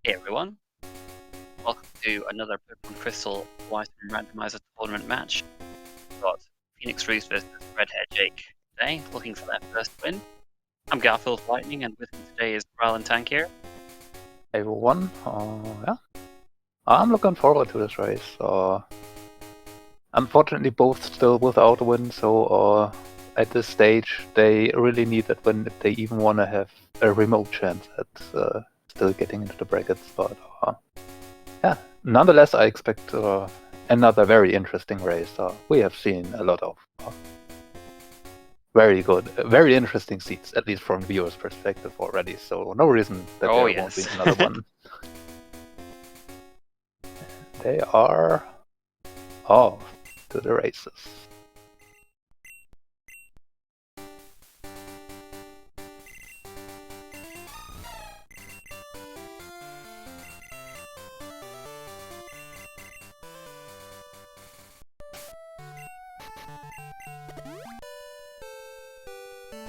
Hey everyone, welcome to another Pokemon Crystal Twice Randomizer tournament match. We've got PhoenixRoost versus Redhair Jake today, looking for that first win. I'm Garfield Lightning, and with me today is Rylan Tank here. Hey everyone, yeah, I'm looking forward to this race. Unfortunately, both still without a win, so at this stage, they really need that win if they even want to have a remote chance at still getting into the brackets. But yeah, nonetheless, I expect another very interesting race. We have seen a lot of very good, very interesting seats, at least from viewers' perspective already. So no reason that there won't be another one. They are off to the races.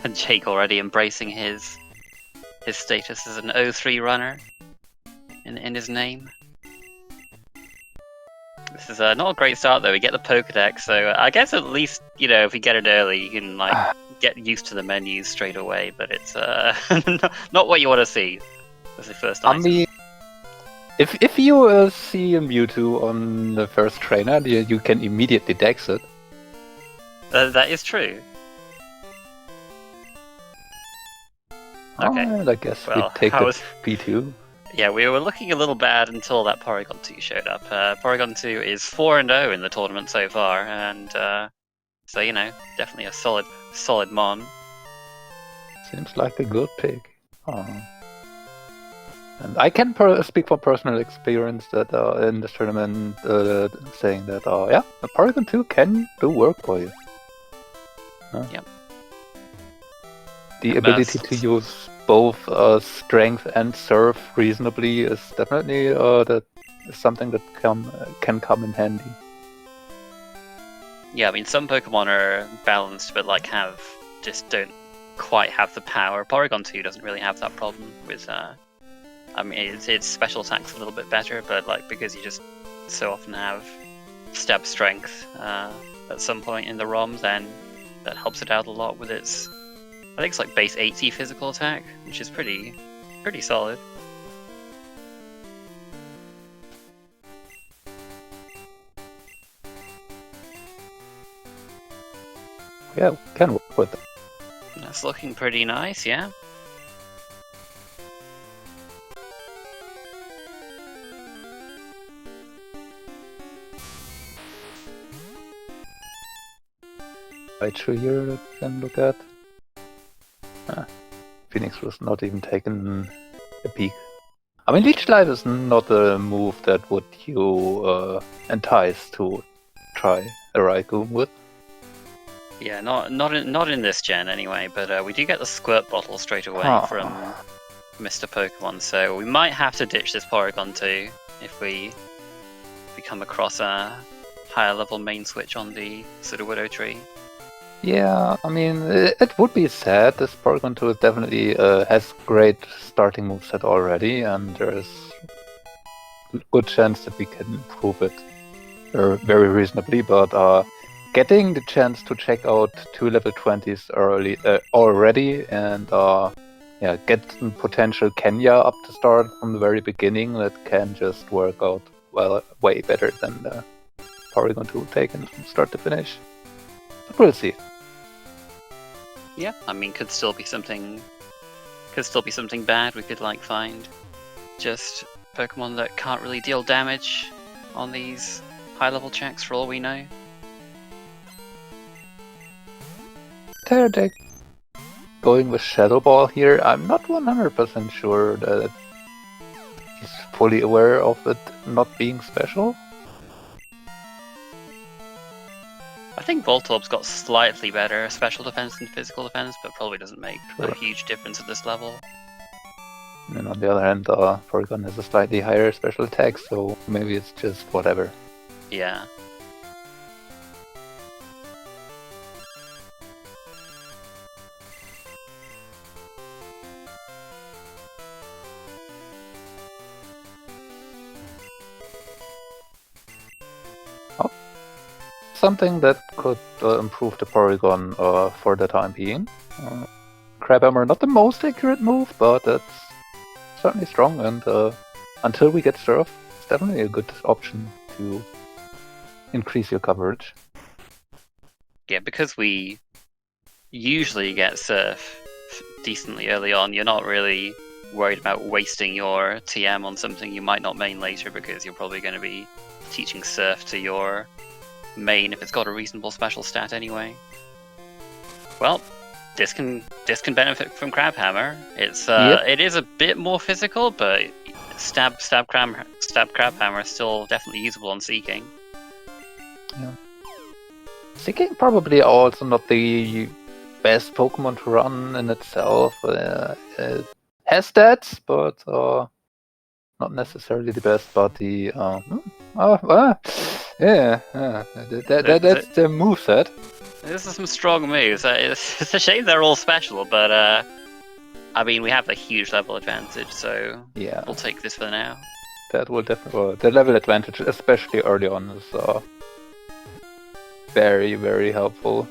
And Jake already embracing his status as an 03 runner in his name. This is not a great start though. We get the Pokedex, so I guess at least, you know, if we get it early, you can like get used to the menus straight away. But it's not what you want to see as the first item. I mean, if you see a Mewtwo on the first trainer, you can immediately dex it. That is true. Okay. I guess well, we take the P2. Yeah, we were looking a little bad until that Porygon 2 showed up. Porygon 2 is 4-0 in the tournament so far, and so, you know, definitely a solid mon. Seems like a good pick. And I can speak from personal experience that in this tournament, saying that, yeah, a Porygon 2 can do work for you. Yep. The ability to use both strength and surf reasonably is definitely something that can come in handy. Yeah, I mean, some Pokemon are balanced, but like just don't quite have the power. Porygon 2 doesn't really have that problem with. I mean, its special attack's a little bit better, but like because you just so often have stab strength at some point in the ROM, then that helps it out a lot with its. I think it's like base 80 physical attack, which is pretty solid. Yeah, can work with it. That's looking pretty nice, yeah. Right through here that we can look at. PhoenixRoost not even taken a peek. I mean, Leech Life is not a move that would you entice to try a Raikou with. Yeah, not in this gen anyway. But we do get the Squirt Bottle straight away from Mr. Pokemon, so we might have to ditch this Porygon 2 if we come across a higher level main switch on the Sudowoodo tree. Yeah, I mean, it would be sad. This Porygon 2 definitely has great starting moveset already, and there's a good chance that we can improve it very reasonably. But getting the chance to check out 2 level 20s early already, and yeah, get some potential Kenya up to start from the very beginning, that can just work out well, way better than the Porygon 2 taken from start to finish. But we'll see. Yeah, I mean, could still be something bad. We could like find just Pokemon that can't really deal damage on these high level checks for all we know. They're going with Shadow Ball here. I'm not 100% sure that he's fully aware of it not being special. I think Voltorb's got slightly better special defense than physical defense, but probably doesn't make a huge difference at this level. And then on the other hand, Porygon has a slightly higher special attack, so maybe it's just whatever. Yeah. something that could improve the Porygon for the time being. Crab Hammer, not the most accurate move, but it's certainly strong, and until we get Surf, it's definitely a good option to increase your coverage. Yeah, because we usually get Surf decently early on, you're not really worried about wasting your TM on something you might not main later, because you're probably going to be teaching Surf to your main if it's got a reasonable special stat anyway. Well, this can benefit from Crab Hammer. It is a bit more physical, but Stab Crab Hammer is still definitely usable on Seeking. Yeah. Seeking probably also not the best Pokemon to run in itself. It has stats, but not necessarily the best. But the that's the moveset. This is some strong moves. It's a shame they're all special, but I mean, we have a huge level advantage, so yeah, we'll take this for now. That will definitely the level advantage, especially early on, is very, very helpful.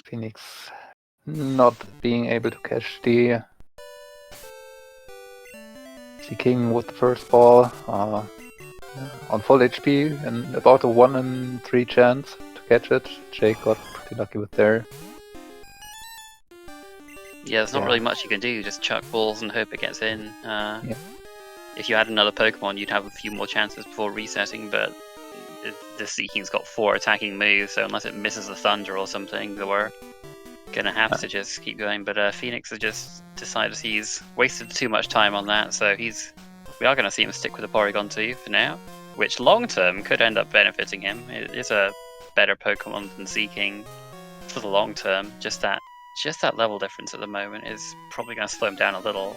Phoenix not being able to catch the Seeking with the first ball on full HP and about a 1 in 3 chance to catch it. Jake got pretty lucky with there. Yeah, there's not really much you can do, just chuck balls and hope it gets in. If you had another Pokemon, you'd have a few more chances before resetting, but the Seeking's got 4 attacking moves, so unless it misses a Thunder or something, we're gonna have to just keep going. But Phoenix has just decided he's wasted too much time on that, so we are gonna see him stick with the Porygon 2 for now, which long term could end up benefiting him. It is a better Pokemon than Seeking for the long term. Just that level difference at the moment is probably gonna slow him down a little.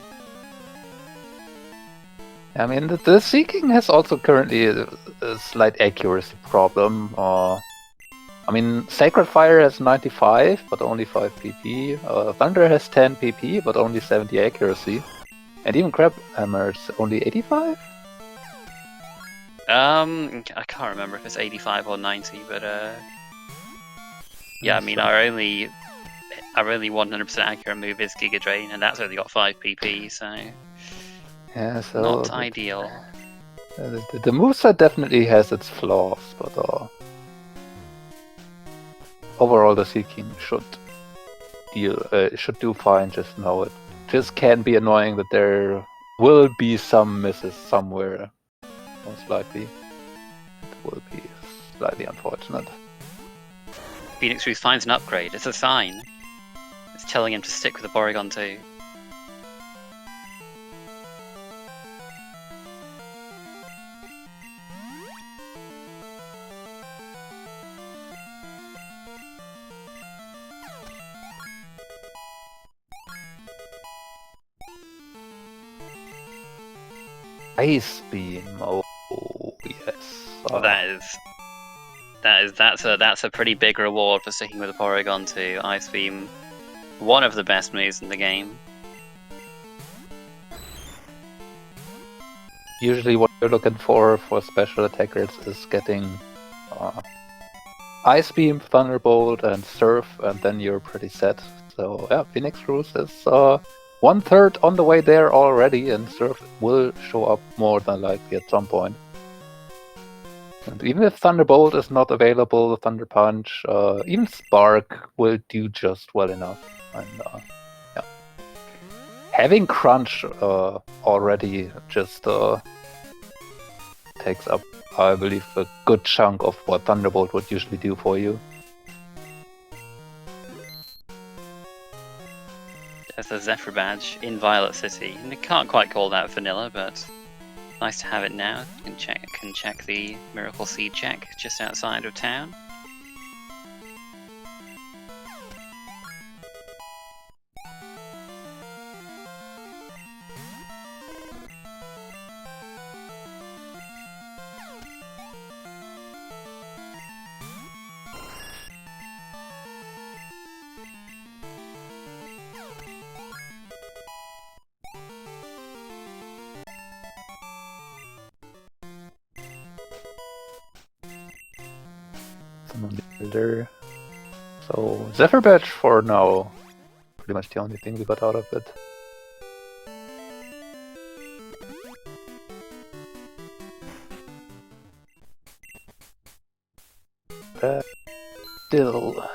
I mean, the Seeking has also currently a slight accuracy problem. I mean, Sacred Fire has 95, but only 5 PP. Thunder has 10 PP, but only 70 accuracy. And even Crab Hammer's only 85? I can't remember if it's 85 or 90, but yeah, I mean, our only 100% accurate move is Giga Drain, and that's only got 5 PP, so yeah, so not ideal. The moveset definitely has its flaws, but overall the Seeking should do fine. Just know it just can be annoying that there will be some misses somewhere. Most likely, it will be slightly unfortunate. PhoenixRoost finds an upgrade. It's a sign. It's telling him to stick with the Porygon 2. Ice Beam. Oh yes. That's a pretty big reward for sticking with the Porygon 2. Ice Beam, one of the best moves in the game. Usually what you're looking for special attackers is getting Ice Beam, Thunderbolt, and Surf, and then you're pretty set. So yeah, PhoenixRoost is 1/3 on the way there already, and Surf will show up more than likely at some point. And even if Thunderbolt is not available, Thunder Punch, even Spark will do just well enough. And yeah, having Crunch already just takes up, I believe, a good chunk of what Thunderbolt would usually do for you. There's the Zephyr badge in Violet City, and you can't quite call that vanilla, but nice to have it now. You can check the Miracle Seed check just outside of town. Builder. So Zephyr Badge for now. Pretty much the only thing we got out of it. Still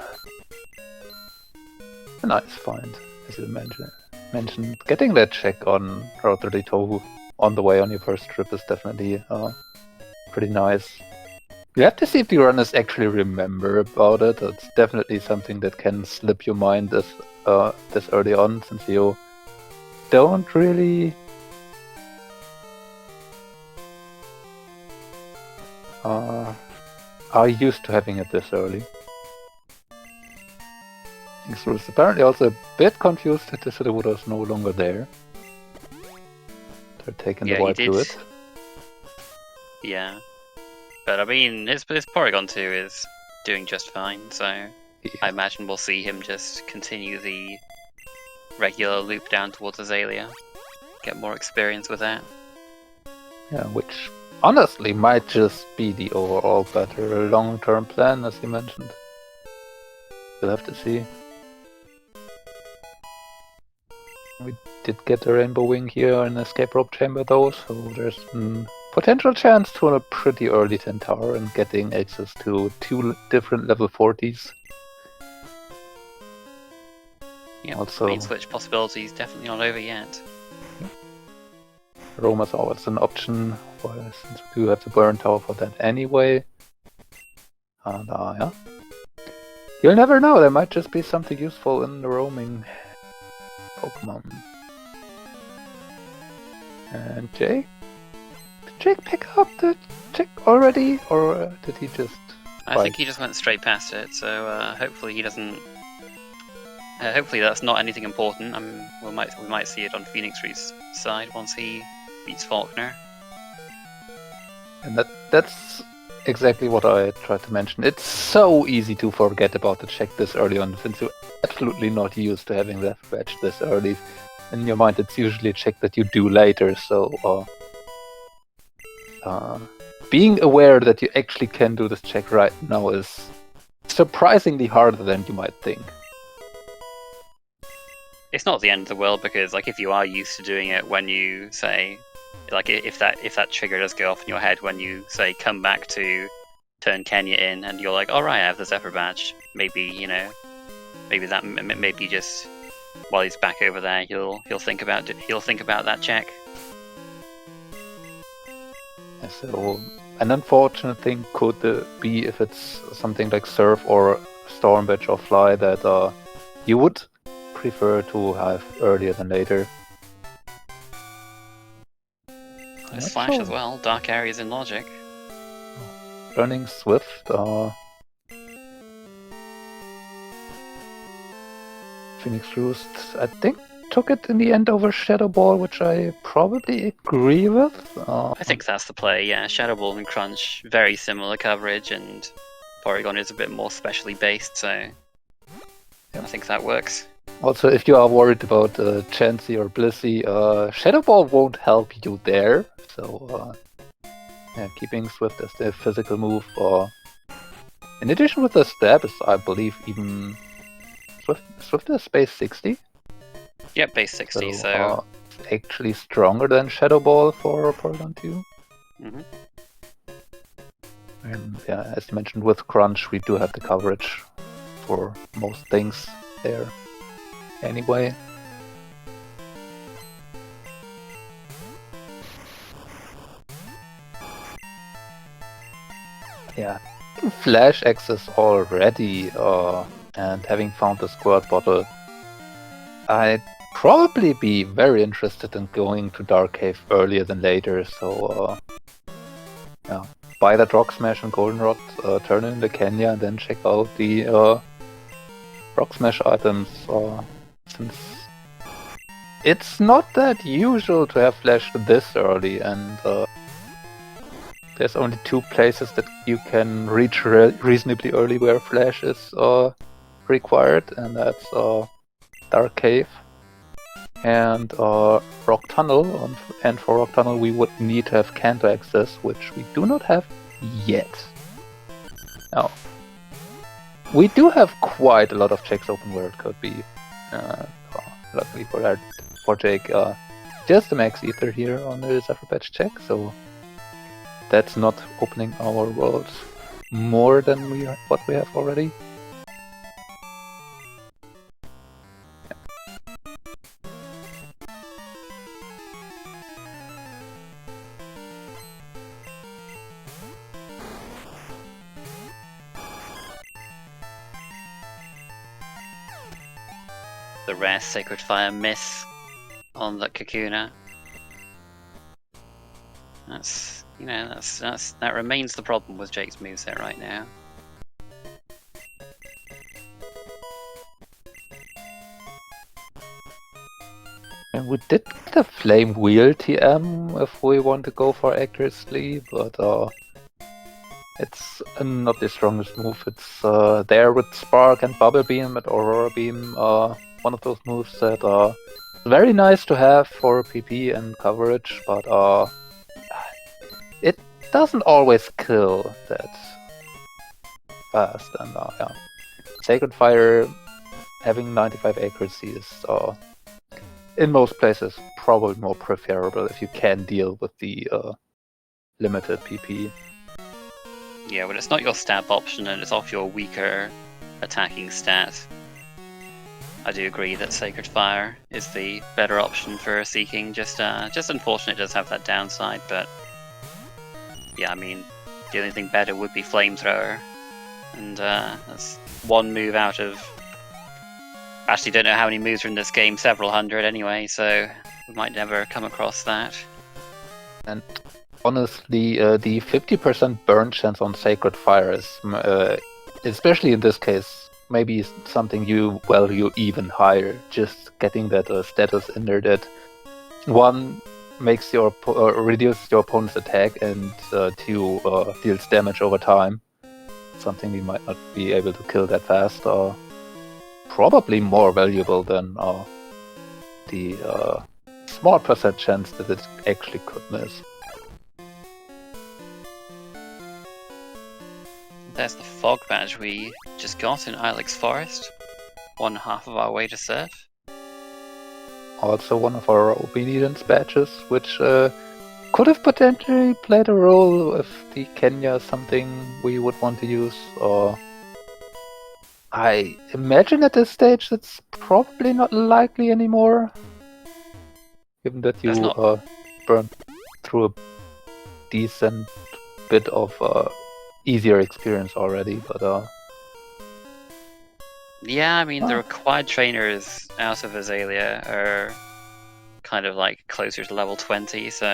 a nice find, as you mentioned. Getting that check on Route 32 on the way on your first trip is definitely pretty nice. You have to see if the runners actually remember about it. It's definitely something that can slip your mind this early on, since you don't really are used to having it this early. PhoenixRoost apparently also a bit confused that the Citywood is no longer there. They're taking the wipe to it. Yeah. But I mean, his Porygon 2 is doing just fine, so I imagine we'll see him just continue the regular loop down towards Azalea. Get more experience with that. Yeah, which honestly might just be the overall better long-term plan, as you mentioned. We'll have to see. We did get a Rainbow Wing here in Escape Rope Chamber though, so there's a potential chance to a pretty early 10 tower and getting access to 2 different level 40s. Yeah, also, main switch possibilities definitely not over yet. Roma's always an option, since we do have the burn tower for that anyway. And yeah. You'll never know, there might just be something useful in the roaming Pokemon. And Jake? Did Jake pick up the check already? Or did he just... I think he just went straight past it, so hopefully he doesn't... hopefully that's not anything important. We might see it on PhoenixRoost's side once he beats Faulkner. And that's exactly what I tried to mention. It's so easy to forget about the check this early on, since you're absolutely not used to having that badge this early. In your mind, it's usually a check that you do later, so being aware that you actually can do this check right now is surprisingly harder than you might think. It's not the end of the world, because like if you are used to doing it when you say, like if that trigger does go off in your head when you say come back to turn Kenya in, and you're like, all right, I have the Zephyr badge. Maybe maybe just while he's back over there, he'll think about that check. Yeah, so an unfortunate thing could be if it's something like Surf or Storm badge or Fly that you would prefer to have earlier than later. There's Flash as well. Dark Areas in Logic. Running Swift. PhoenixRoost, I think, took it in the end over Shadow Ball, which I probably agree with. I think that's the play, yeah. Shadow Ball and Crunch, very similar coverage, and Porygon is a bit more specially based, so I think that works. Also, if you are worried about Chansey or Blissey, Shadow Ball won't help you there. So, yeah, keeping Swift as the physical move. In addition with the stab, is I believe even Swift is base 60. Yep, base 60. So actually stronger than Shadow Ball for Porygon 2. Mm-hmm. And yeah, as you mentioned, with Crunch, we do have the coverage for most things there. Anyway. Yeah, Flash access already, and having found the Squirt Bottle, I'd probably be very interested in going to Dark Cave earlier than later, so yeah, buy that Rock Smash and Goldenrod, turn in the Kenya, and then check out the Rock Smash items, since it's not that usual to have Flash this early, and there's only 2 places that you can reach reasonably early where Flash is required, and that's Dark Cave and Rock Tunnel. And for Rock Tunnel we would need to have Kanto access, which we do not have yet. Now, we do have quite a lot of checks open where it could be. Luckily for Jake, just a max ether here on the Zephyr Patch check, so that's not opening our worlds more than what we have already. The rare Sacred Fire miss on the Kakuna. That's, you know, that remains the problem with Jake's moveset right now. And we did get a Flame Wheel TM if we want to go for accuracy, but it's not the strongest move. It's there with Spark and Bubble Beam and Aurora Beam, one of those moves that are very nice to have for PP and coverage, but it doesn't always kill that fast. And yeah, Sacred Fire having 95 accuracy is in most places probably more preferable if you can deal with the limited PP. Yeah, but it's not your stab option and it's off your weaker attacking stat. I do agree that Sacred Fire is the better option for Seeking. Just unfortunate it does have that downside, but yeah, I mean, the only thing better would be Flamethrower, and that's one move out of... Actually, don't know how many moves are in this game, several hundred anyway, so we might never come across that. And honestly, the 50% burn chance on Sacred Fire is, especially in this case, maybe something you value even higher. Just getting that status in there that one makes your reduces your opponent's attack and two deals damage over time. Something we might not be able to kill that fast. Probably more valuable than the small percent chance that it actually could miss. There's the Fog Badge we just got in Ilex Forest. 1/2 of our way to serve. Also one of our obedience badges, which could have potentially played a role if the Kenya is something we would want to use. Or I imagine at this stage it's probably not likely anymore, given that you burned through a decent bit of easier experience already, but yeah, I mean, the required trainers out of Azalea are kind of like closer to level 20, so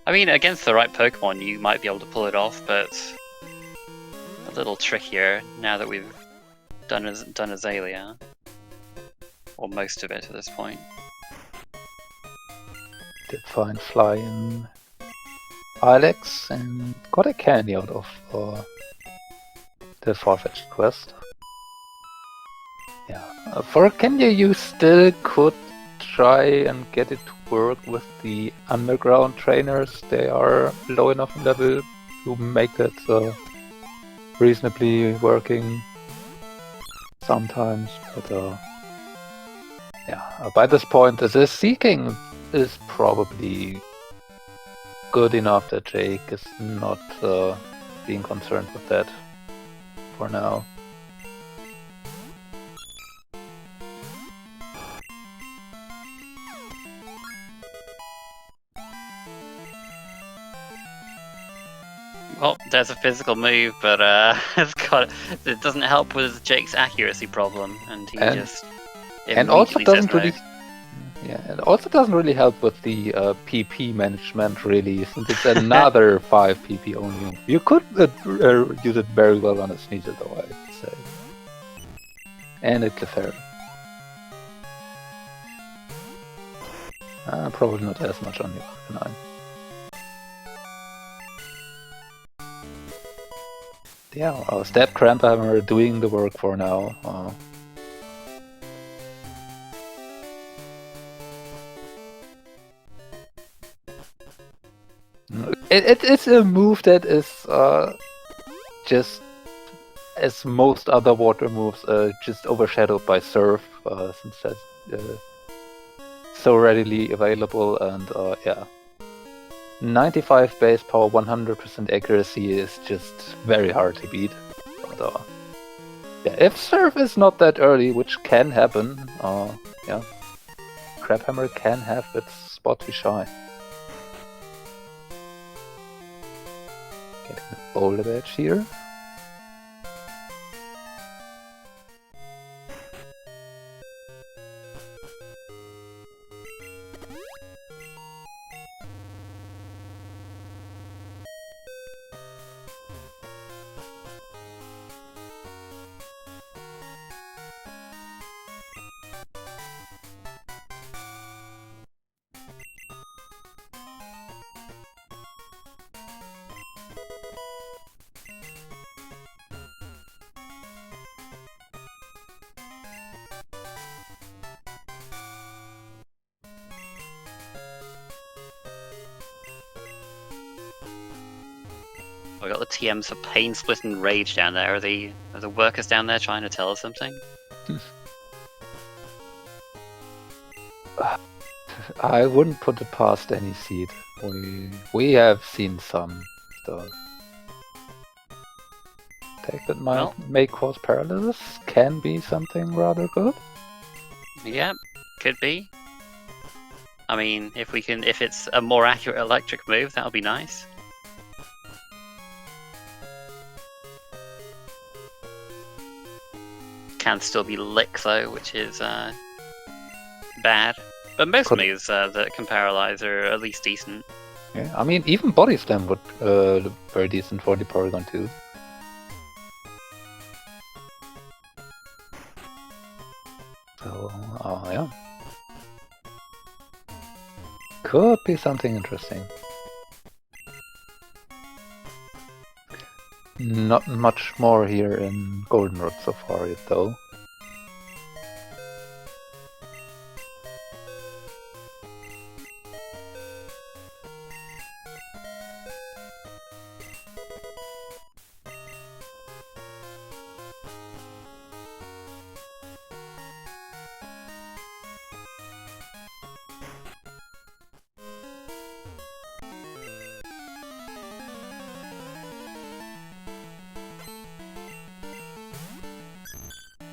I mean, against the right Pokemon you might be able to pull it off, but a little trickier now that we've done Azalea, or most of it at this point. Did find Fly in Ilex and got a candy out of the Farfetch'd quest. Yeah, for Kenya you still could try and get it to work with the underground trainers. They are low enough in level to make that reasonably working sometimes, but yeah, by this point the Seeking is probably good enough that Jake is not being concerned with that for now. Well, there's a physical move, but it doesn't help with Jake's accuracy problem, and he just also doesn't really. Yeah, it also doesn't really help with the PP management, really, since it's another 5 PP only. You could use it very well on a Sneasel, though, I'd say. And a Clefairy. Probably not as much on the Arcanine. Yeah, Stab Cramphammer are doing the work for now. It is a move that is just as most other water moves, just overshadowed by Surf, since that's so readily available, and yeah. 95 base power, 100% accuracy is just very hard to beat. But, yeah, if Surf is not that early, which can happen, yeah, Crabhammer can have its spot to shine. Getting the boulder badge here. We got the TMs for Pain, Split, and Rage down there. Are the workers down there trying to tell us something? I wouldn't put it past any seed. We have seen some stuff. Tech that might may cause paralysis can be something rather good. Yeah, could be. I mean, if it's a more accurate electric move, that'll be nice. Can still be lick though, which is bad. But most moves that can paralyze are at least decent. Yeah, I mean, even Body Slam would look very decent for the Porygon 2. So, yeah. Could be something interesting. Not much more here in Goldenrod so far yet, though.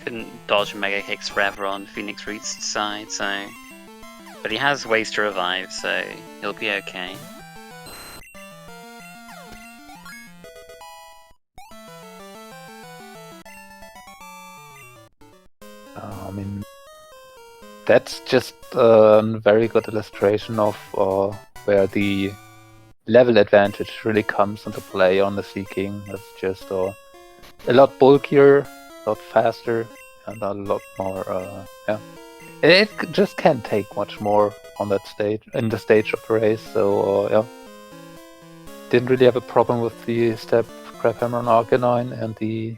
Couldn't dodge Mega Kicks forever on PhoenixRoost's side, so... But he has ways to revive, so he'll be okay. I mean, that's just a very good illustration of where the level advantage really comes into play on the Seeking. It's just a lot bulkier, a lot faster, and a lot more, yeah. It just can't take much more on that stage, in the stage of the race, so, yeah. Didn't really have a problem with the step Crabhammer on Arcanine, and the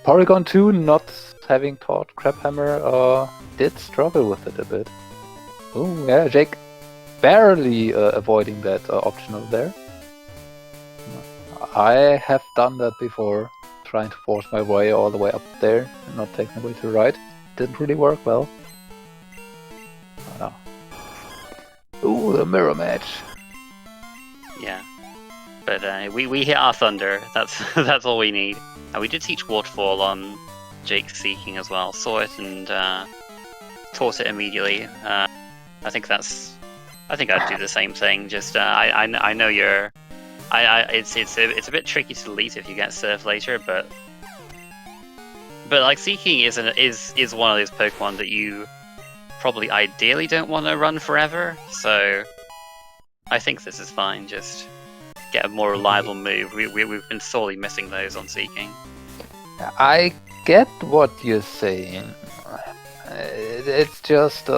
Porygon 2 not having taught Crabhammer did struggle with it a bit. Oh, yeah, Jake barely avoiding that optional there. I have done that before. Trying to force my way all the way up there and not taking the way to the right. Didn't really work well. Oh no. Ooh, the mirror match. Yeah. But we hit our thunder. That's that's all we need. And we did teach Waterfall on Jake's Seeking as well. Saw it and taught it immediately. I think I'd do the same thing. Just I know you're. It's a bit tricky to delete if you get Surf later, but like Seeking is one of those Pokemon that you probably ideally don't want to run forever. So I think this is fine. Just get a more reliable move. We've been sorely missing those on Seeking. I get what you're saying. It's just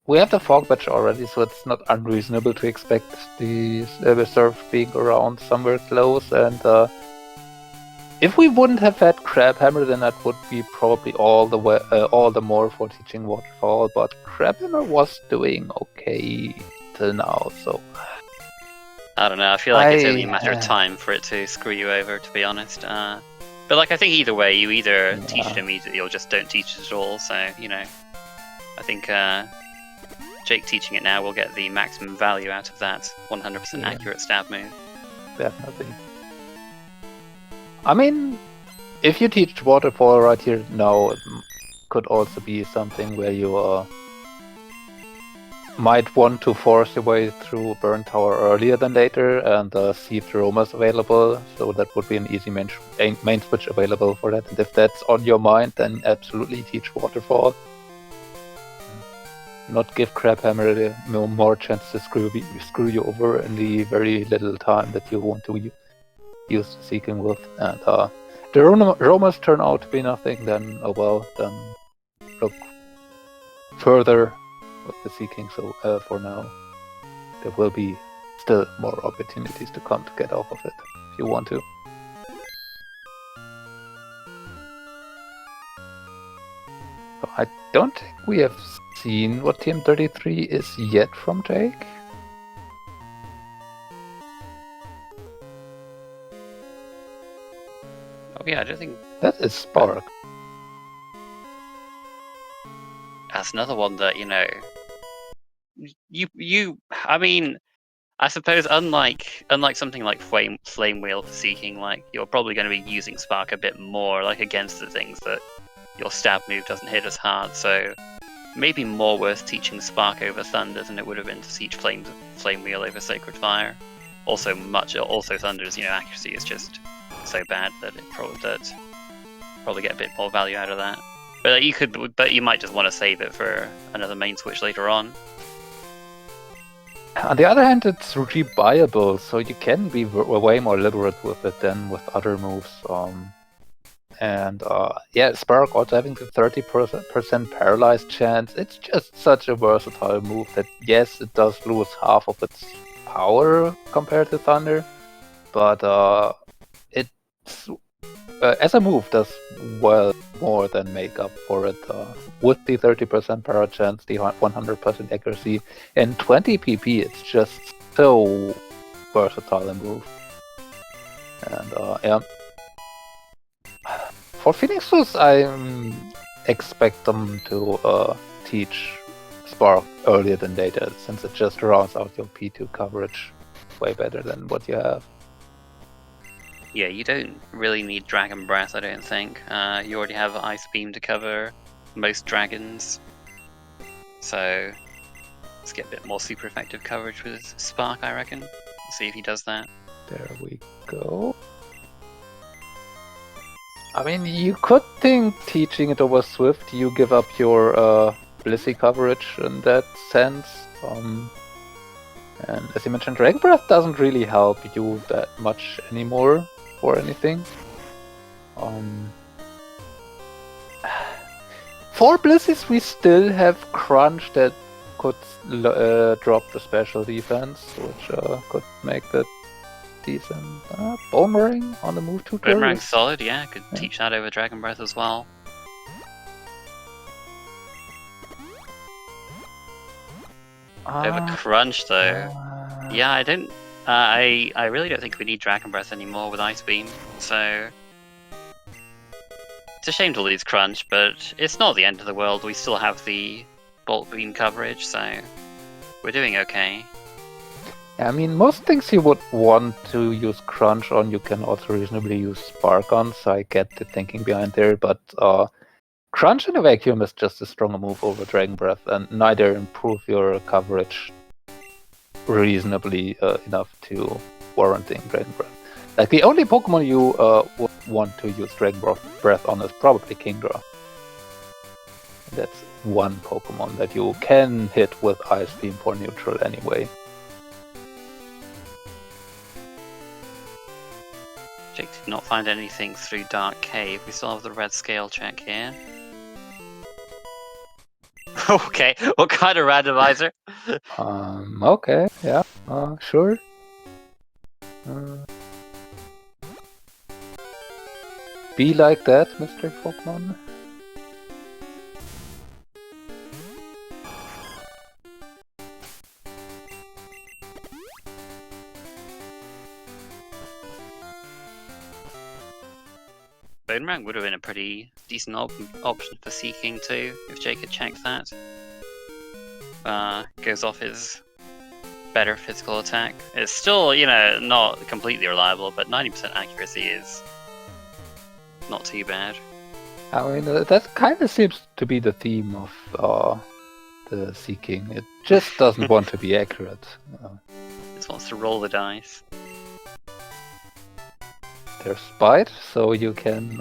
we have the Fog Badge already, so it's not unreasonable to expect the Surf being around somewhere close. And if we wouldn't have had Crabhammer, then that would be probably all the more for teaching Waterfall. But Crabhammer was doing okay till now, so I don't know. I feel like it's only a matter of time for it to screw you over, to be honest. But like, I think either way, you either teach it immediately or just don't teach it at all. So you know, I think Jake teaching it now will get the maximum value out of that 100% accurate stab move. Definitely. I mean, if you teach Waterfall right here now, it could also be something where you might want to force your way through Burn Tower earlier than later and see if Roma's available, so that would be an easy main switch available for that. And if that's on your mind, then absolutely teach Waterfall. Not give Crabhammer more chance to screw you over in the very little time that you want to use the Seeking with. And the Romas turn out to be nothing, then oh well, then look further with the Seeking. So for now, there will be still more opportunities to come to get off of it if you want to. So I don't think we have seen what TM33 is yet from Jake. Oh yeah, I don't think that is Spark. That's another one that, you know, I mean, I suppose unlike something like Flame Wheel for Seeking, like, you're probably going to be using Spark a bit more, like, against the things that your stab move doesn't hit as hard, so maybe more worth teaching Spark over Thunder than it would have been to teach Flame Wheel over Sacred Fire. Also Thunder's, you know, accuracy is just so bad that it probably get a bit more value out of that. But you might just want to save it for another main switch later on. On the other hand, it's rebuyable, so you can be way more liberate with it than with other moves. Yeah, Spark also having the 30% paralyzed chance, it's just such a versatile move that, yes, it does lose half of its power compared to Thunder, but it's as a move does well more than make up for it with the 30% para chance, the 100% accuracy, and 20 PP. It's just so versatile a move. And yeah. For PhoenixRoost, I expect them to teach Spark earlier than later, since it just rounds out your P2 coverage way better than what you have. Yeah, you don't really need Dragon Breath, I don't think. You already have Ice Beam to cover most dragons. So let's get a bit more super effective coverage with Spark, I reckon. We'll see if he does that. There we go. I mean, you could think teaching it over Swift, you give up your Blissey coverage in that sense. And as you mentioned, Dragon Breath doesn't really help you that much anymore or anything. For Blissies, we still have Crunch that could drop the special defense, which could make that decent. Bone Ring on the move to Bone Ring's solid, yeah. Could teach that over Dragon Breath as well. Over Crunch, though. Yeah, I don't. I really don't think we need Dragon Breath anymore with Ice Beam, so it's a shame to lose Crunch, but it's not the end of the world. We still have the Bolt Beam coverage, so we're doing okay. I mean, most things you would want to use Crunch on, you can also reasonably use Spark on, so I get the thinking behind there, but Crunch in a vacuum is just a stronger move over Dragon Breath, and neither improve your coverage reasonably enough to warranting Dragon Breath. Like, the only Pokemon you would want to use Dragon Breath on is probably Kingdra. That's one Pokemon that you can hit with Ice Beam for neutral anyway. Jake did not find anything through Dark Cave. We still have the red scale check here. Okay, what kind of randomizer? Okay, yeah, sure. Be like that, Mr. Pokemon. Boomerang would have been a pretty decent option for Seeking too, if Jake had checked that. Goes off his better physical attack. It's still, you know, not completely reliable, but 90% accuracy is not too bad. I mean, that kind of seems to be the theme of the Seeking. It just doesn't want to be accurate. Just wants to roll the dice. There's Bite, so you can,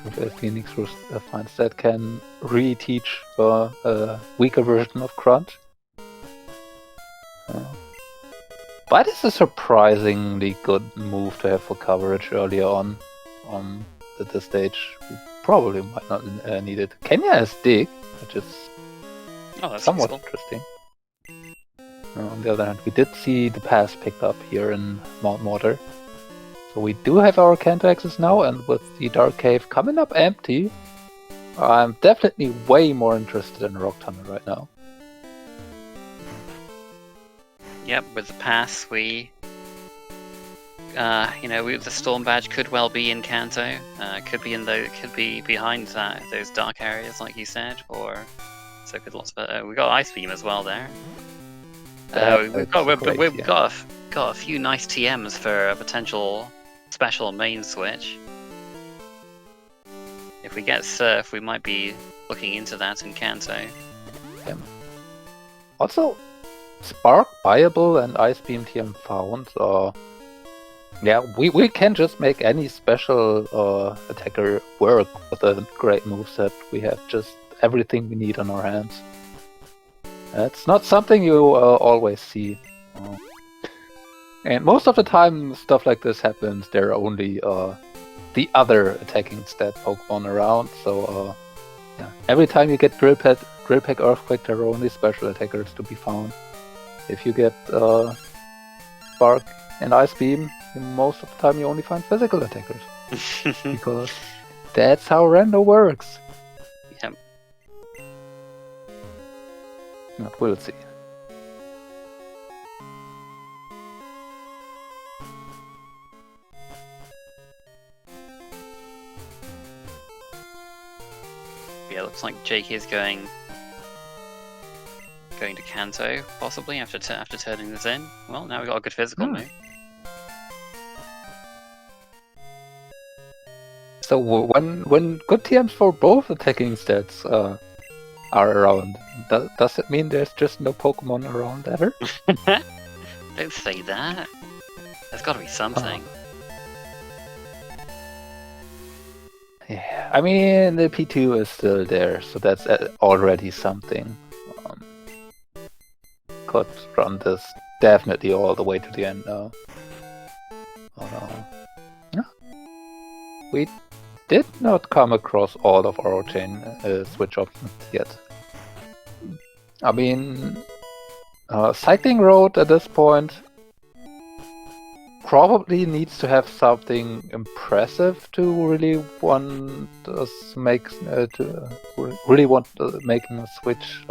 if PhoenixRoost finds that, can reteach a weaker version of Crunch. Bite is a surprisingly good move to have for coverage earlier on at this stage. We probably might not need it. Kenya has Dig, which is somewhat interesting. On the other hand, we did see the pass picked up here in Mount Mortar. So we do have our Kanto axes now, and with the Dark Cave coming up empty, I'm definitely way more interested in Rock Tunnel right now. Yep, with the pass, we, the Storm Badge could well be in Kanto. Could be behind those dark areas, like you said, or so could lots of. We got Ice Beam as well there. We've got a few nice TMs for a potential special main switch. If we get Surf, we might be looking into that in Kanto. Also, Spark viable and Ice Beam TM found. Yeah, we can just make any special attacker work with a great moveset. We have just everything we need on our hands. It's not something you always see. And most of the time stuff like this happens, there are only the other attacking stat Pokemon around, so yeah. Every time you get Drill Peck Earthquake, there are only special attackers to be found. If you get Spark and Ice Beam, most of the time you only find physical attackers. Because that's how Rando works. Yep. But we'll see. Yeah, looks like Jake is going to Kanto, possibly, after turning this in. Well, now we've got a good physical move. So when good TMs for both attacking stats are around, does it mean there's just no Pokemon around ever? Don't say that. There's got to be something. Yeah, I mean the P2 is still there, so that's already something. Could run this definitely all the way to the end now. Oh no. Yeah. We did not come across all of our chain switch options yet. I mean, Cycling Road at this point probably needs to have something impressive to really want us making a switch.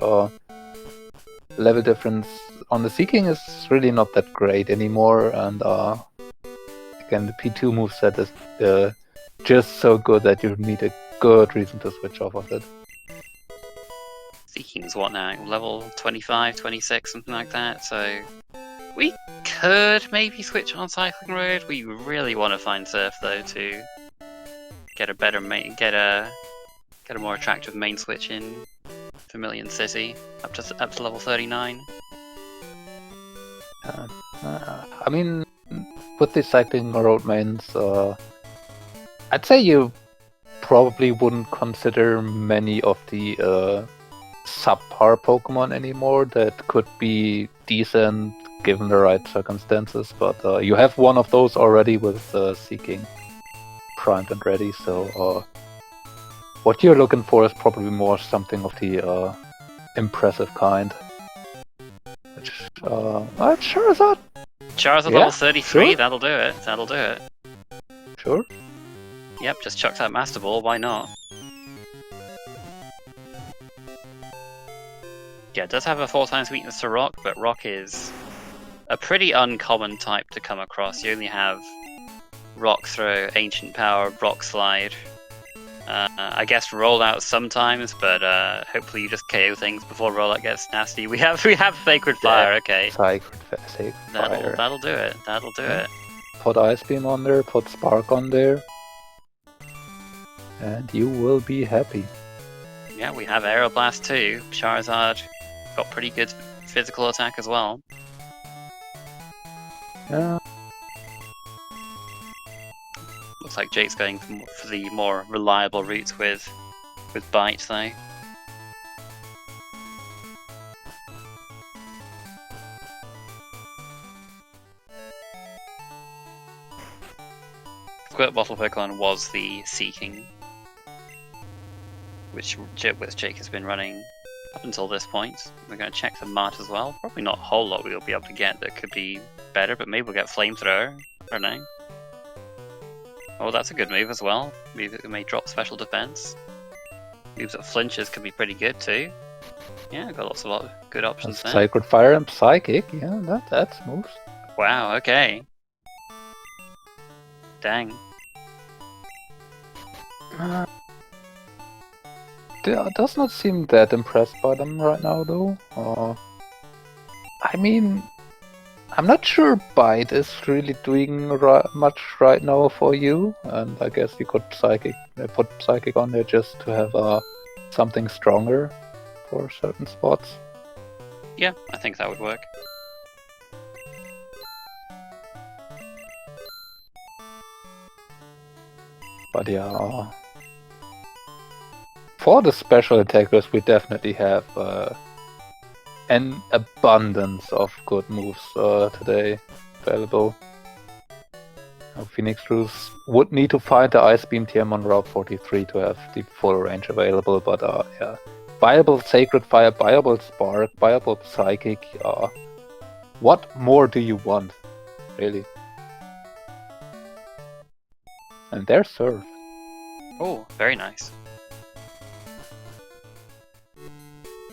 Level difference on the Seeking is really not that great anymore, and again the P2 moveset is just so good that you need a good reason to switch off of it. Seeking's what now? Level 25, 26, something like that, so we could maybe switch on Cycling Road. We really want to find Surf though to get a better get a more attractive main switch in Vermilion City up to level 39. I mean, with the Cycling Road mains, I'd say you probably wouldn't consider many of the subpar Pokemon anymore that could be decent given the right circumstances, but you have one of those already with Seeking primed and ready, so what you're looking for is probably more something of the impressive kind. Which, Charizard? Charizard level 33, sure. That'll do it. Sure. Yep, just chuck that Master Ball, why not? Yeah, it does have a 4x weakness to Rock, but Rock is a pretty uncommon type to come across. You only have Rock Throw, Ancient Power, Rock Slide. I guess Rollout sometimes, but hopefully you just KO things before Rollout gets nasty. We have Sacred Fire, okay. Sacred Fire. That'll do it. That'll do it. Put Ice Beam on there, put Spark on there, and you will be happy. Yeah, we have Aeroblast too. Charizard got pretty good physical attack as well. Yeah. Looks like Jake's going for the more reliable route with Bite though. Squirt Bottle Pokemon was the Seeking, which Jake has been running up until this point. We're going to check the mat as well. Probably not a whole lot we'll be able to get that could be better, but maybe we'll get Flamethrower. I don't know. Oh, that's a good move as well. It may drop special defense. Moves that flinches could be pretty good too. Yeah, got lots of good options there. Sacred Fire and Psychic, yeah, that's moves. Wow, okay. Dang. Does not seem that impressed by them right now, though. I mean, I'm not sure Bite is really doing much right now for you, and I guess you could put Psychic on there just to have something stronger for certain spots. Yeah, I think that would work. But yeah, for the special attackers, we definitely have an abundance of good moves today available. PhoenixRoost would need to find the Ice Beam TM on Route 43 to have the full range available, but yeah. Viable Sacred Fire, viable Spark, viable Psychic, what more do you want, really? And there's Surf. Oh, very nice.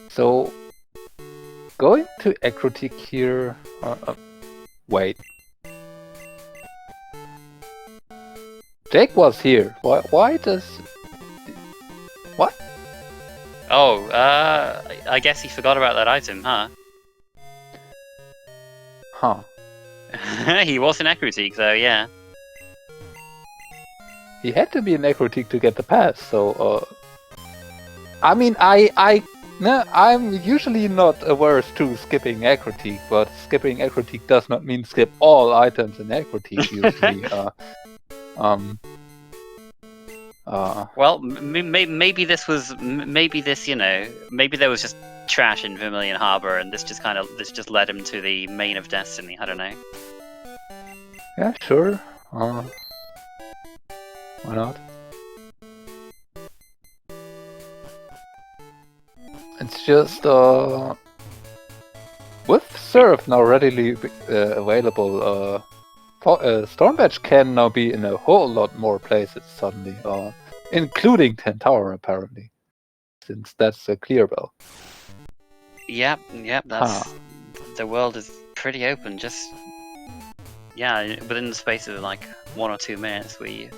So, going to Acrotic here... wait. Jake was here. Why does... What? Oh, I guess he forgot about that item, huh? Huh. He was in Acrotic, so yeah. He had to be an Acrotic to get the pass, so... I mean, I'm usually not averse to skipping Acrotic, but skipping Acrotic does not mean skip all items in Acrotic, usually. Well, maybe this was, maybe there was just trash in Vermilion Harbor, and this just led him to the main of Destiny. I don't know. Yeah, sure. Why not? It's just with Surf now readily available, Storm Badge can now be in a whole lot more places suddenly, including Tentaur apparently, since that's a clear bell. Yep, that's the world is pretty open. Just within the space of like 1 or 2 minutes, we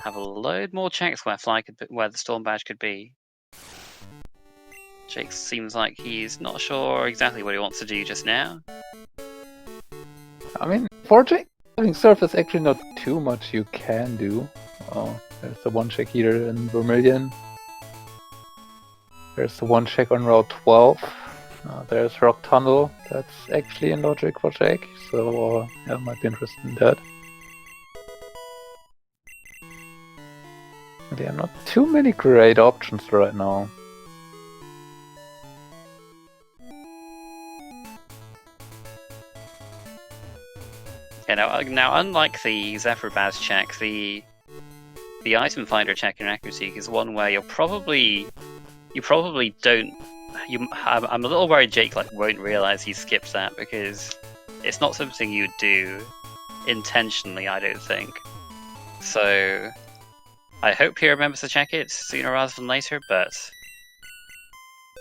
have a load more checks where the Storm Badge could be. Jake seems like he's not sure exactly what he wants to do just now. I mean, for Jake, having Surf is actually not too much you can do. There's the one check here in Vermilion. There's the one check on Route 12. There's Rock Tunnel. That's actually in logic for Jake, so yeah, might be interested in that. There are not too many great options right now. Yeah, now unlike the Zephyr Baz check, the item finder check in Acrotic is one where you probably don't. I'm a little worried Jake won't realize he skipped that, because it's not something you'd do intentionally, I don't think. So I hope he remembers to check it sooner rather than later, but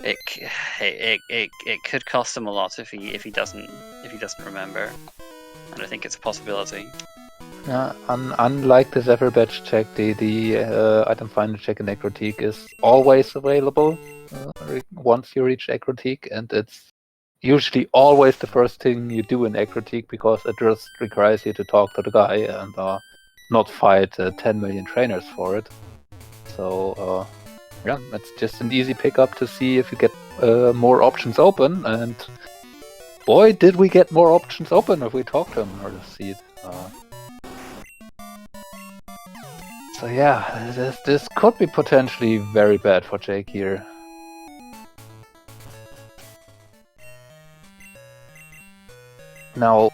it could cost him a lot if he doesn't remember. And I think it's a possibility. Unlike the Zephyr badge check, the item finder check in Acrotique is always available once you reach Acrotique, and it's usually always the first thing you do in Acrotique because it just requires you to talk to the guy and not fight 10 million trainers for it. So yeah, it's just an easy pickup to see if you get more options open, and boy, did we get more options open if we talk to him in order to see it. So yeah, this could be potentially very bad for Jake here. Now,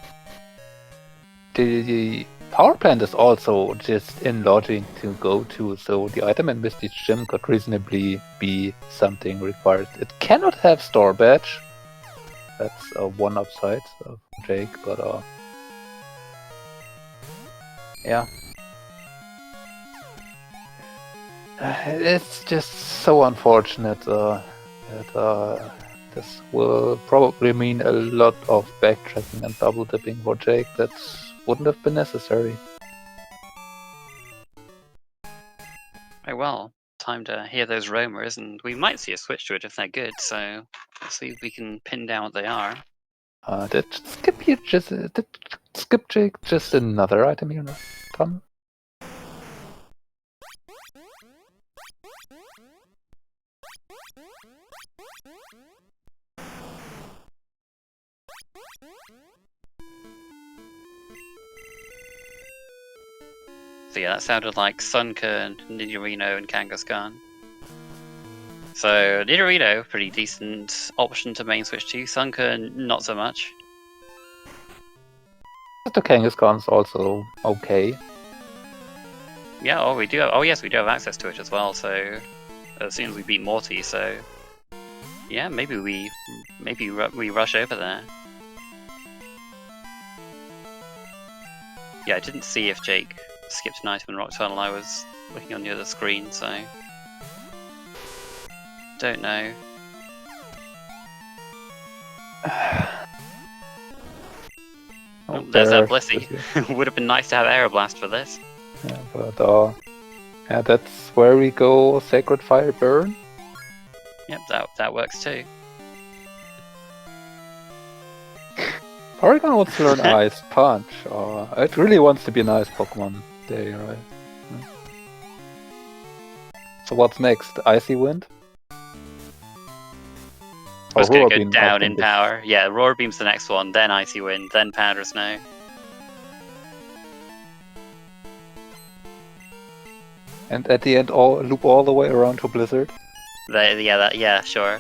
the power plant is also just in logic to go to, so the item in Misty's gym could reasonably be something required. It cannot have store badge. That's one upside of Jake, but yeah. It's just so unfortunate that this will probably mean a lot of backtracking and double dipping for Jake that wouldn't have been necessary. Oh well, time to hear those roamers, and we might see a switch to it if they're good, so let's see if we can pin down what they are. Did Skip Jake just another item here, Tom? So yeah, that sounded like Sunka, Nidorino, and Kangaskhan. So Nidorino, pretty decent option to main switch to. Sunka, not so much. The Kangaskhan's also okay. Yeah, oh we do have, oh yes, we do have access to it as well, so as soon as we beat Morty, so yeah, maybe we rush over there. Yeah, I didn't see if Jake skipped an item in Rock Tunnel. I was looking on the other screen, so don't know. There's our Blissey. Would have been nice to have Aeroblast for this. Yeah, but yeah, that's where we go. Sacred Fire Burn. Yep, that works too. Porygon wants to learn Ice Punch. It really wants to be an Ice Pokemon day, right? So what's next? Icy Wind? It's going to go down in power. Yeah, Roar Beam's the next one, then Icy Wind, then Powder Snow. And at the end, loop all the way around to Blizzard? Yeah, sure.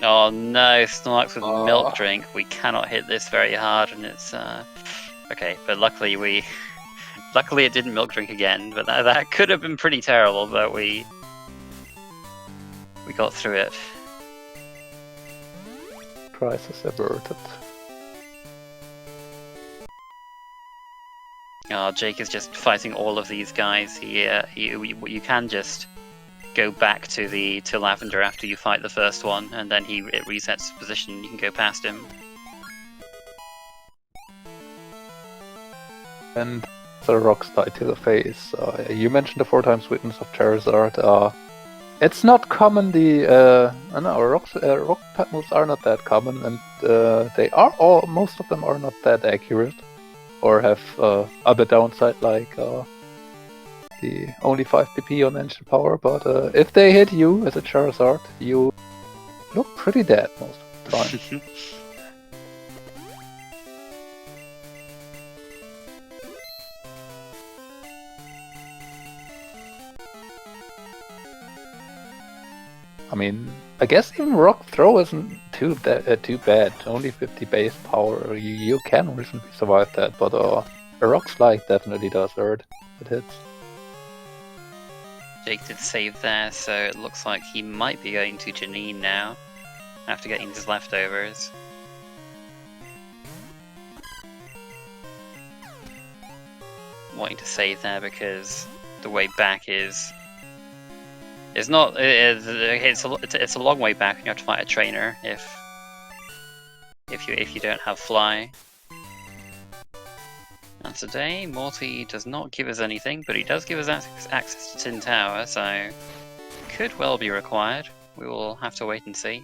Oh no, Snorlax with Milk Drink. We cannot hit this very hard, and it's okay. But luckily it didn't Milk Drink again. But that could have been pretty terrible. But we got through it. Crisis averted. Oh, Jake is just fighting all of these guys. You can just go back to Lavender after you fight the first one, and then it resets position. You can go past him. And the Rock Slide to the face. You mentioned the 4x Witness of Charizard. It's not common. Rock pet moves are not that common, and most of them are not that accurate, or have other downside like the only 5 PP on Ancient Power. But if they hit you as a Charizard, you look pretty dead most of the time. I mean, I guess even Rock Throw isn't too bad. Only 50 base power. You can reasonably survive that, but a Rock Slide definitely does hurt. It hits. Jake did save there, so it looks like he might be going to Janine now, after getting his leftovers. Wanting to save there because the way back is It's not. It's a long way back, and you have to fight a trainer if you don't have fly. And today, Morty does not give us anything, but he does give us access to Tin Tower, so could well be required. We will have to wait and see.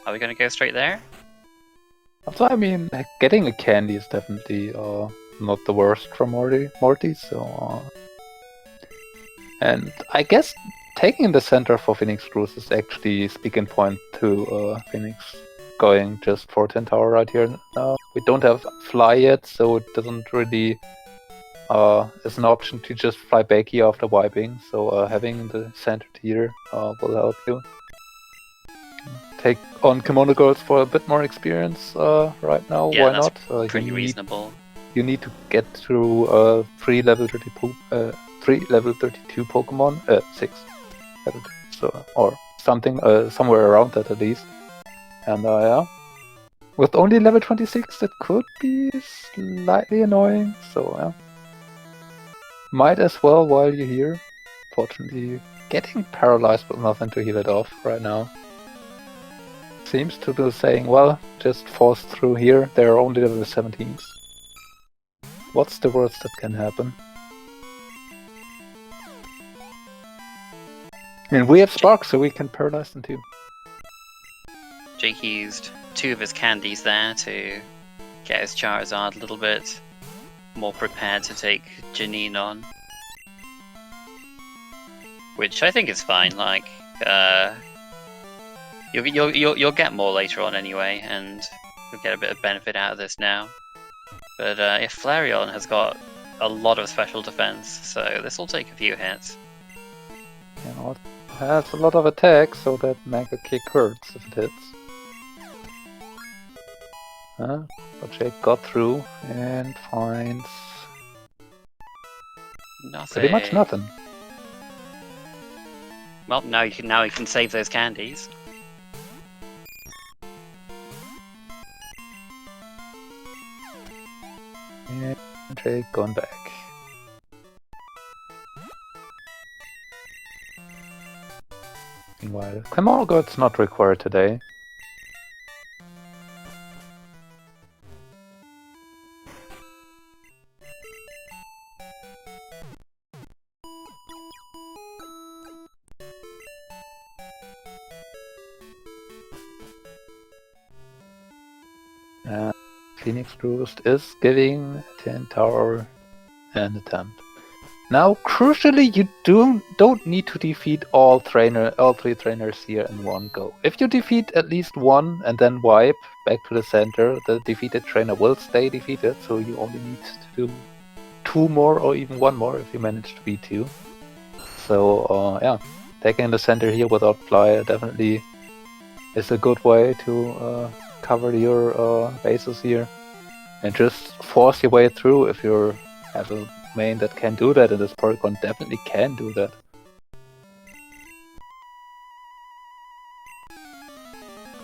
Are we going to go straight there? So I mean, getting a candy is definitely not the worst from Morty. So, and I guess taking the center for PhoenixRoost is actually speaking point to Phoenix going just for Tin Tower right here. We don't have fly yet, so it doesn't really is an option to just fly back here after wiping. So having the center here will help you. Take on Kimono Girls for a bit more experience right now. Yeah, why not? Pretty reasonable. You need to get through 3 level 32 Pokemon, 6 level 2, so or something, somewhere around that at least. And yeah, with only level 26, that could be slightly annoying. So yeah, might as well while you're here. Fortunately, getting paralyzed with nothing to heal it off right now. Seems to be saying, well, just force through here. They're only level 17s. What's the worst that can happen? And we have Spark, so we can paralyze them too. Jake used 2 of his candies there to get his Charizard a little bit more prepared to take Janine on. Which I think is fine, like, You'll get more later on anyway, and you'll get a bit of benefit out of this now. But if Flareon has got a lot of special defense, so this will take a few hits. You know, it has a lot of attack, so that Mega Kick hurts if it hits. But Jake got through and finds nothing. Pretty much nothing. Well, now you can save those candies. And Jake gone back. Meanwhile, Kimono Girl's not required today. PhoenixRoost is giving Tin Tower an attempt. Now, crucially, you don't need to defeat all 3 trainers here in one go. If you defeat at least one and then wipe back to the center, the defeated trainer will stay defeated, so you only need to do 2 more or even 1 more if you manage to beat 2. So, yeah, taking the center here without fly definitely is a good way to cover your bases here and just force your way through if you have a main that can do that, and this Porygon definitely can do that.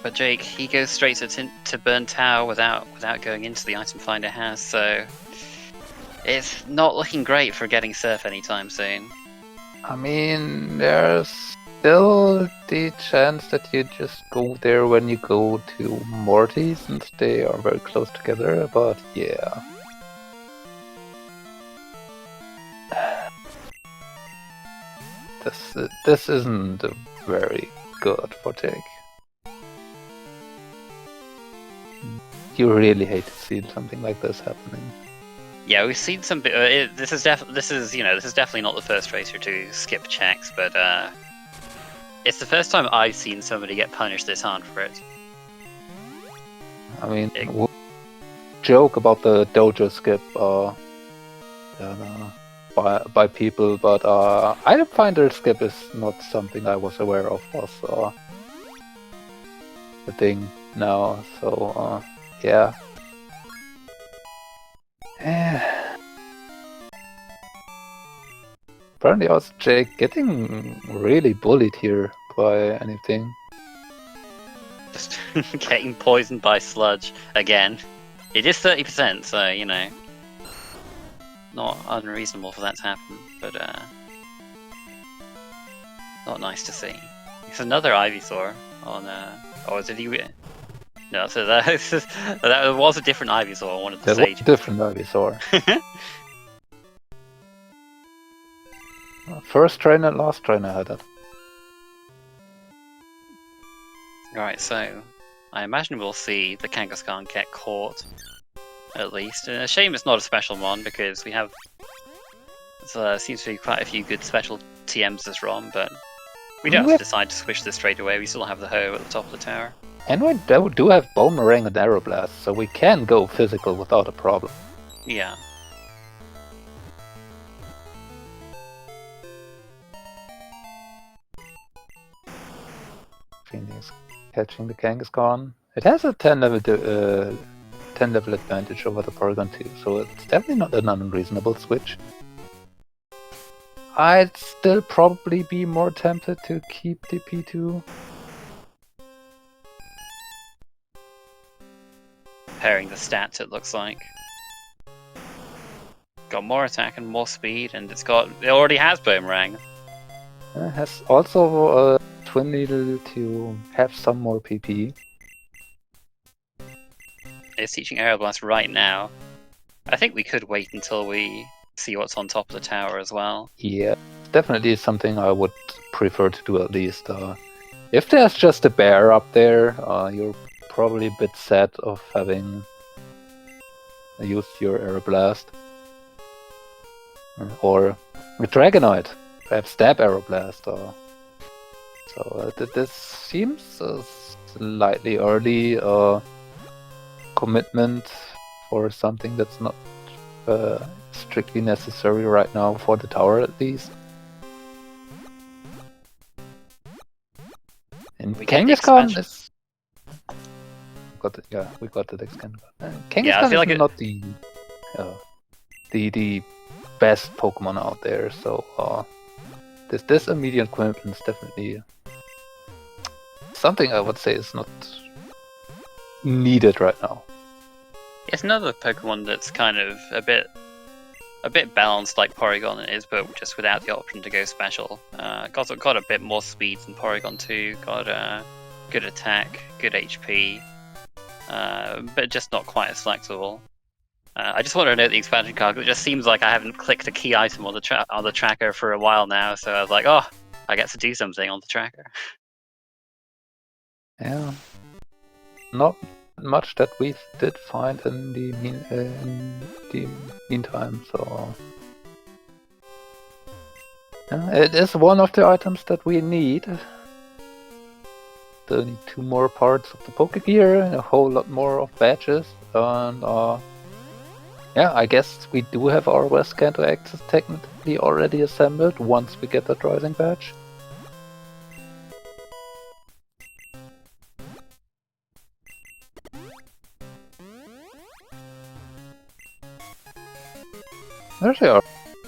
But Jake, he goes straight to Burn Tower without going into the item finder house, so it's not looking great for getting Surf anytime soon. I mean, there's still the chance that you just go there when you go to Morty, since they are very close together, but yeah. This isn't very good for Jake. You really hate to see something like this happening. Yeah, we've seen some. This is definitely not the first racer to skip checks, but it's the first time I've seen somebody get punished this hard for it. I mean, joke about the dojo skip by people, but I find the skip is not something I was aware of was the thing now. So yeah. Apparently also Jake getting really bullied here by anything. Just getting poisoned by sludge again. It is 30%, so you know, not unreasonable for that to happen. But Not nice to see. It's another Ivysaur on, or is it even? No, so that was a different Ivysaur on one of the That was stages. a different Ivysaur. First trainer, last trainer had it. Alright, so I imagine we'll see the Kangaskhan get caught, at least. And a shame it's not a special one, because we have... There seems to be quite a few good special TMs this ROM, but we don't have to decide to switch this straight away. We still have the Ho at the top of the tower. And we do have Boomerang and Aeroblast, so we can go physical without a problem. Yeah. Phoenix catching the Kangaskhan. It has a 10 level advantage over the Porygon 2, so it's definitely not an unreasonable switch. I'd still probably be more tempted to keep the P2. Pairing the stats, it looks like. Got more attack and more speed, and it already has Boomerang. It has also a Twin Needle to have some more PP. It's teaching Aeroblast right now. I think we could wait until we see what's on top of the tower as well. Yeah, definitely something I would prefer to do at least. If there's just a bear up there, you're probably a bit sad of having used your Aeroblast. Or a Dragonite, perhaps Stab Aeroblast. So this seems a slightly early commitment for something that's not strictly necessary right now for the tower, at least. And Kangaskhan is... we got the Kangaskhan. Kangaskhan is not the best Pokemon out there, so this immediate commitment is definitely something I would say is not needed right now. It's another Pokemon that's kind of a bit balanced like Porygon is, but just without the option to go special. Got a bit more speed than Porygon 2, got good attack, good HP, but just not quite as flexible. I just want to note the expansion card, because it just seems like I haven't clicked a key item on the tracker for a while now, so I was like, oh, I get to do something on the tracker. Yeah. Not much that we did find in the meantime, so... it is one of the items that we need. Still need 2 more parts of the Pokegear and a whole lot more of badges, and yeah, I guess we do have our West Kanto access technically already assembled once we get that Rising badge. There they are.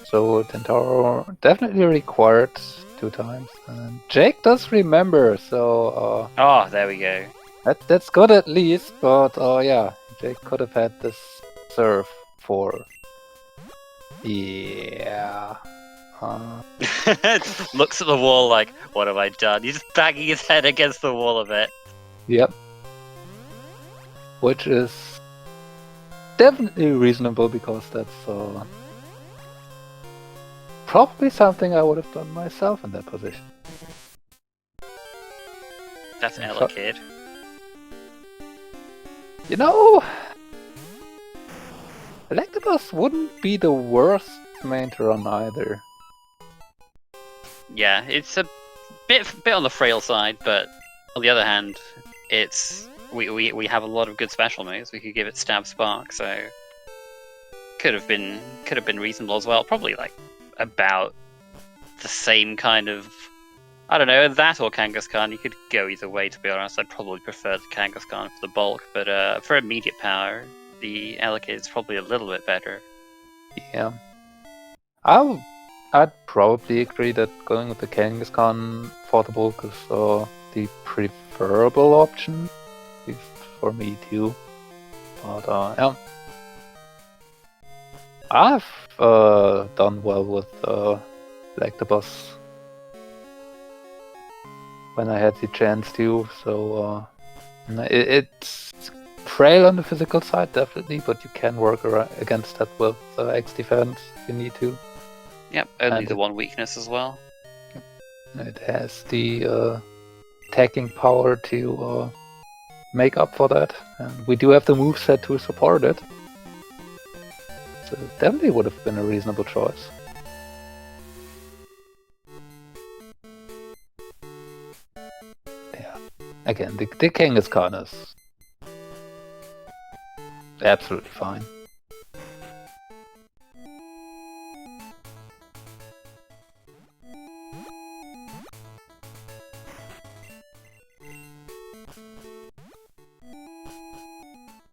So Tentaro definitely required 2 times. And Jake does remember, so oh, there we go. That's good at least, but yeah, Jake could have had this serve for... Yeah... Looks at the wall like, what have I done? He's just banging his head against the wall a bit. Yep. Which is definitely reasonable, because that's probably something I would have done myself in that position. That's Ella Kid. You know, Electabuzz wouldn't be the worst main to run either. Yeah, it's a bit on the frail side, but on the other hand, it's we have a lot of good special moves. We could give it Stab Spark, so could have been reasonable as well. Probably like about the same kind of, I don't know, that or Kangaskhan. You could go either way, to be honest. I'd probably prefer the Kangaskhan for the bulk, but for immediate power, the Elekid is probably a little bit better. Yeah. I'd probably agree that going with the Kangaskhan for the bulk is the preferable option, at least for me too. But yeah. I've done well with Electabuzz when I had the chance to. So it's frail on the physical side, definitely, but you can work against that with X defense if you need to. Yep, only And the one weakness as well. It has the attacking power to make up for that, and we do have the moveset to support it. So it definitely would have been a reasonable choice. Yeah. Again, the king is kind of absolutely fine.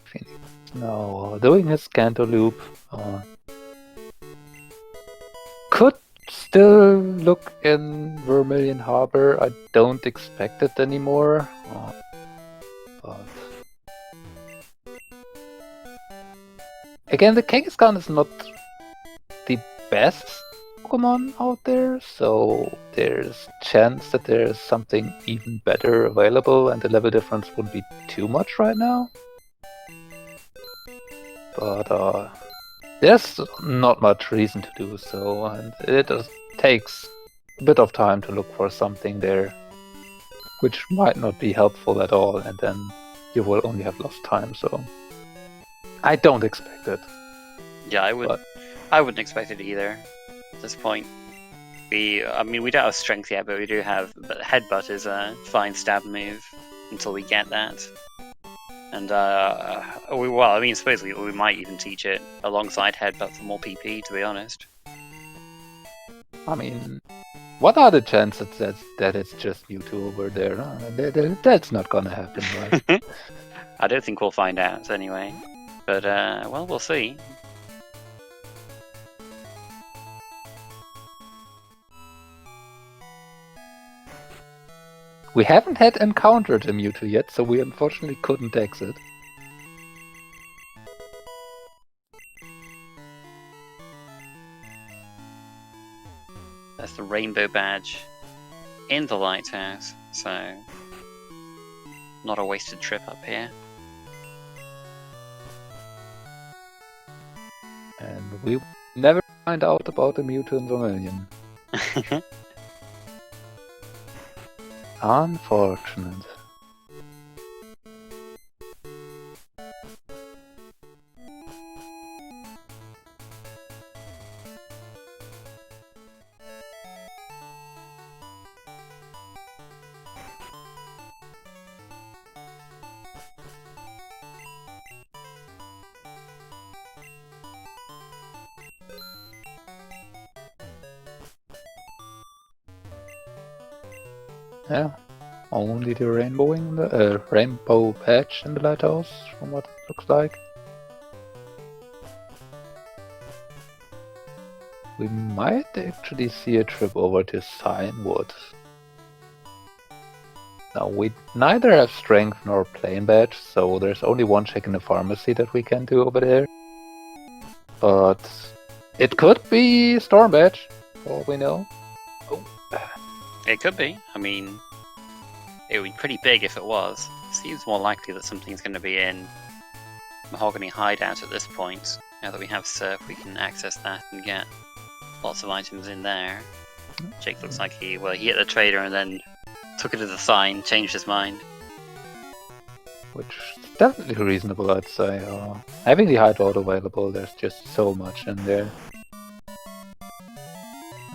Phoenix now doing his Canto Loop. Could still look in Vermilion Harbor. I don't expect it anymore. But again, the Kangaskhan is not the best Pokemon out there, so there's chance that there's something even better available, and the level difference wouldn't be too much right now. But there's not much reason to do so, and it takes a bit of time to look for something there, which might not be helpful at all, and then you will only have lost time, so I don't expect it. Yeah, I wouldn't expect it either at this point. We don't have strength yet, but we do have. But Headbutt is a fine stab move until we get that. And suppose we might even teach it alongside Headbutt for more PP. To be honest. I mean, what are the chances that it's just Mewtwo over there? That's not gonna happen, right? I don't think we'll find out anyway. But well, we'll see. We haven't had encountered a Mewtwo yet, so we unfortunately couldn't exit. That's the rainbow badge in the lighthouse, so not a wasted trip up here. And we never find out about the Mewtwo in Vermilion. Unfortunate. Yeah, only the rainbow patch in the lighthouse, from what it looks like. We might actually see a trip over to Cinewood. Now, we neither have strength nor plain badge, so there's only one check in the pharmacy that we can do over there. But it could be Storm badge, for all we know. Oh. It could be. I mean, it would be pretty big if it was. It seems more likely that something's going to be in Mahogany Hideout at this point. Now that we have Surf, we can access that and get lots of items in there. Jake looks like he hit the trader and then took it as a sign, changed his mind. Which is definitely reasonable, I'd say. Having the hideout available, there's just so much in there.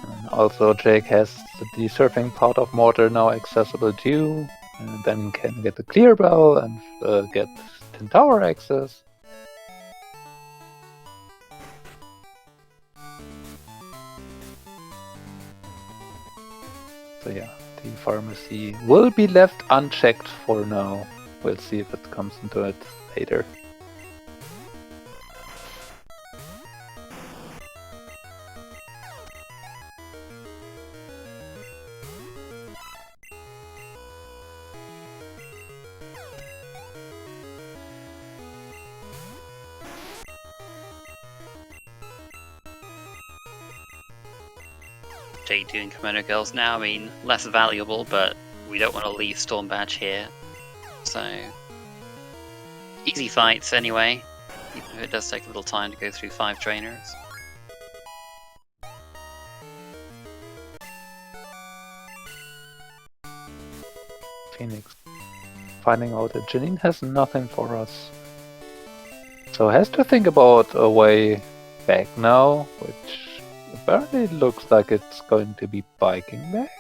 And also, Jake has the surfing part of Mortar now accessible too, and then can get the Clear Bell and get Tin Tower access. So yeah, the pharmacy will be left unchecked for now. We'll see if it comes into it later. Jake doing Kimono Girls now, I mean, less valuable, but we don't want to leave Storm Badge here. So, easy fights anyway, even if it does take a little time to go through 5 trainers. Phoenix finding out that Janine has nothing for us. So has to think about a way back now, which apparently looks like it's going to be biking back.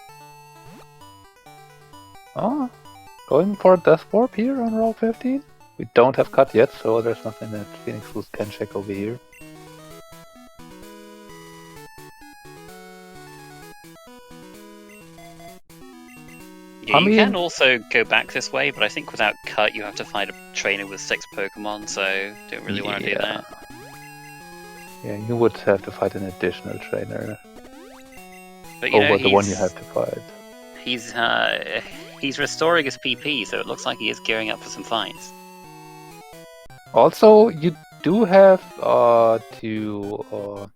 Oh, going for a Death Warp here on roll 15? We don't have cut yet, so there's nothing that PhoenixRoost can check over here. Yeah, you can also go back this way, but I think without cut you have to find a trainer with 6 Pokemon, so don't really want to do that. Yeah, you would have to fight an additional trainer but, over the one you have to fight. He's restoring his PP, so it looks like he is gearing up for some fights. Also, you do have to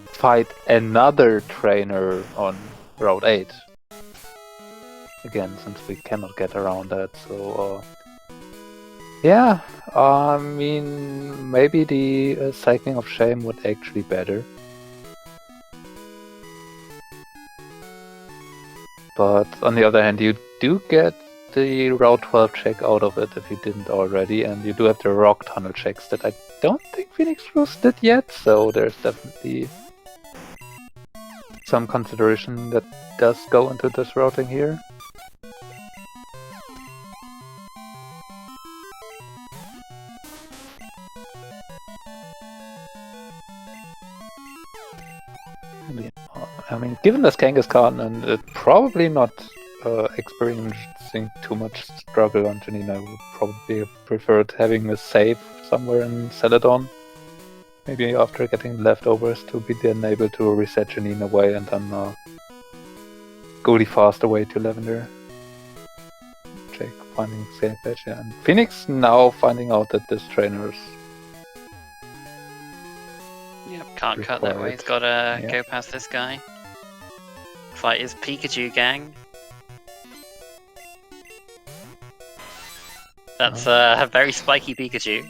fight another trainer on Route 8. Again, since we cannot get around that, so yeah, I mean, maybe the Cycling of Shame would actually be better. But on the other hand, you do get the Route 12 check out of it if you didn't already, and you do have the Rock Tunnel checks that I don't think PhoenixRoost did yet, so there's definitely some consideration that does go into this routing here. I mean, given this Kangaskhan and probably not experiencing too much struggle on Janine, I would probably have preferred having a save somewhere in Celadon. Maybe after getting leftovers to be then able to reset Janine away and then go the faster way to Lavender. Jake finding safe edge, yeah. And Phoenix now finding out that this trainer's can't cut that way, he's gotta go past this guy. Fight his Pikachu gang. That's a very spiky Pikachu.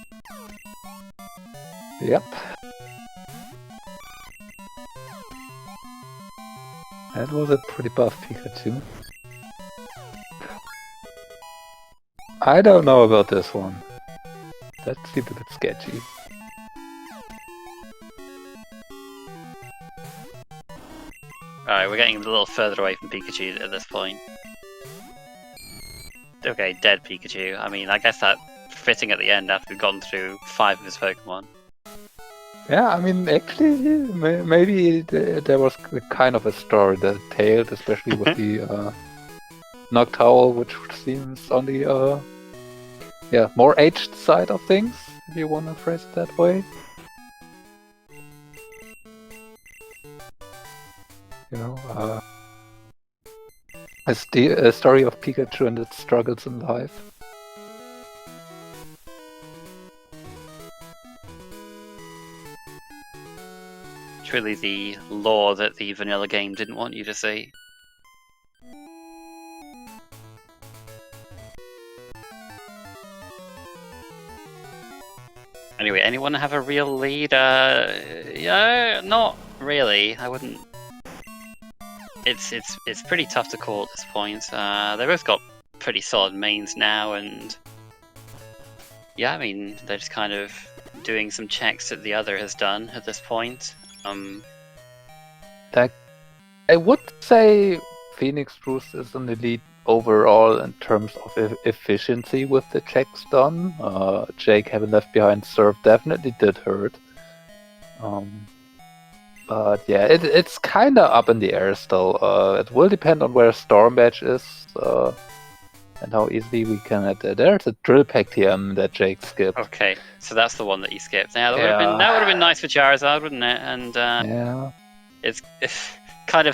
Yep. That was a pretty buff Pikachu. I don't know about this one. That seemed a bit sketchy. Alright, we're getting a little further away from Pikachu at this point. Okay, dead Pikachu. I mean, I guess that's fitting at the end after we've gone through 5 of his Pokemon. Yeah, I mean, actually, maybe there was kind of a story that tailed, especially with the Noctowl, which seems on the more aged side of things, if you want to phrase it that way. You know, a story of Pikachu and its struggles in life. Truly the lore that the vanilla game didn't want you to see. Anyway, anyone have a real lead? Yeah, not really. I wouldn't. It's pretty tough to call at this point. They both got pretty solid mains now, and yeah, I mean they're just kind of doing some checks that the other has done at this point. I would say PhoenixRoost is in the lead overall in terms of efficiency with the checks done. Jake having left behind serve definitely did hurt. But yeah, it's kind of up in the air still. It will depend on where Storm Badge is and how easily we can add that. There's a Drill Peck TM that Jake skipped. Okay, so that's the one that you skipped. Now that would have been nice for Charizard, wouldn't it? And it's kind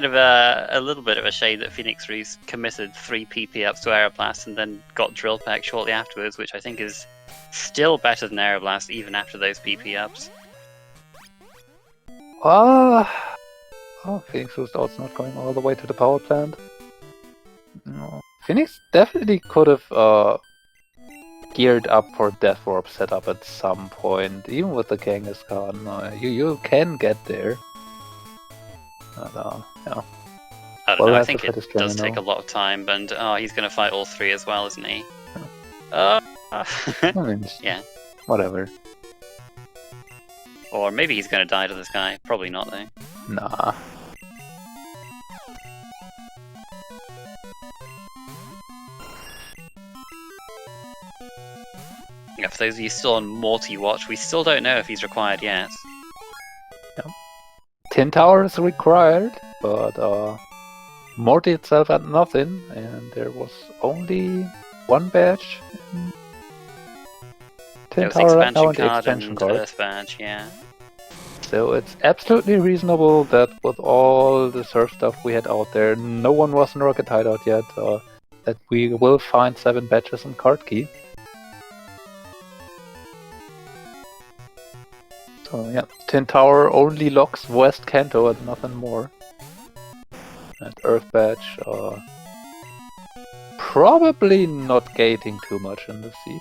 of a little bit of a shame that PhoenixRoost committed 3 PP ups to Aeroblast and then got Drill Peck shortly afterwards, which I think is still better than Aeroblast even after those PP ups. PhoenixRoost also not going all the way to the power plant. No, Phoenix definitely could have geared up for Death Warp setup at some point, even with the Kangaskhan. You can get there. But, yeah. I don't Well, know, I have to think fit it his does training take a now. lot of time, and he's going to fight all three as well, isn't he? I mean, Yeah. whatever. Or maybe he's going to die to this guy. Probably not, though. Nah. Yeah, for those of you still on Morty Watch, we still don't know if he's required yet. Tin Tower is required, but Morty itself had nothing, and there was only one badge in Tin There was Tower right now, expansion and the card expansion and card. Earth Badge, yeah. So it's absolutely reasonable that with all the surf stuff we had out there, no one was in Rocket Hideout yet, that we will find 7 badges in card key. So yeah, Tin Tower only locks West Kanto and nothing more. And Earth Badge, probably not gating too much in the seed.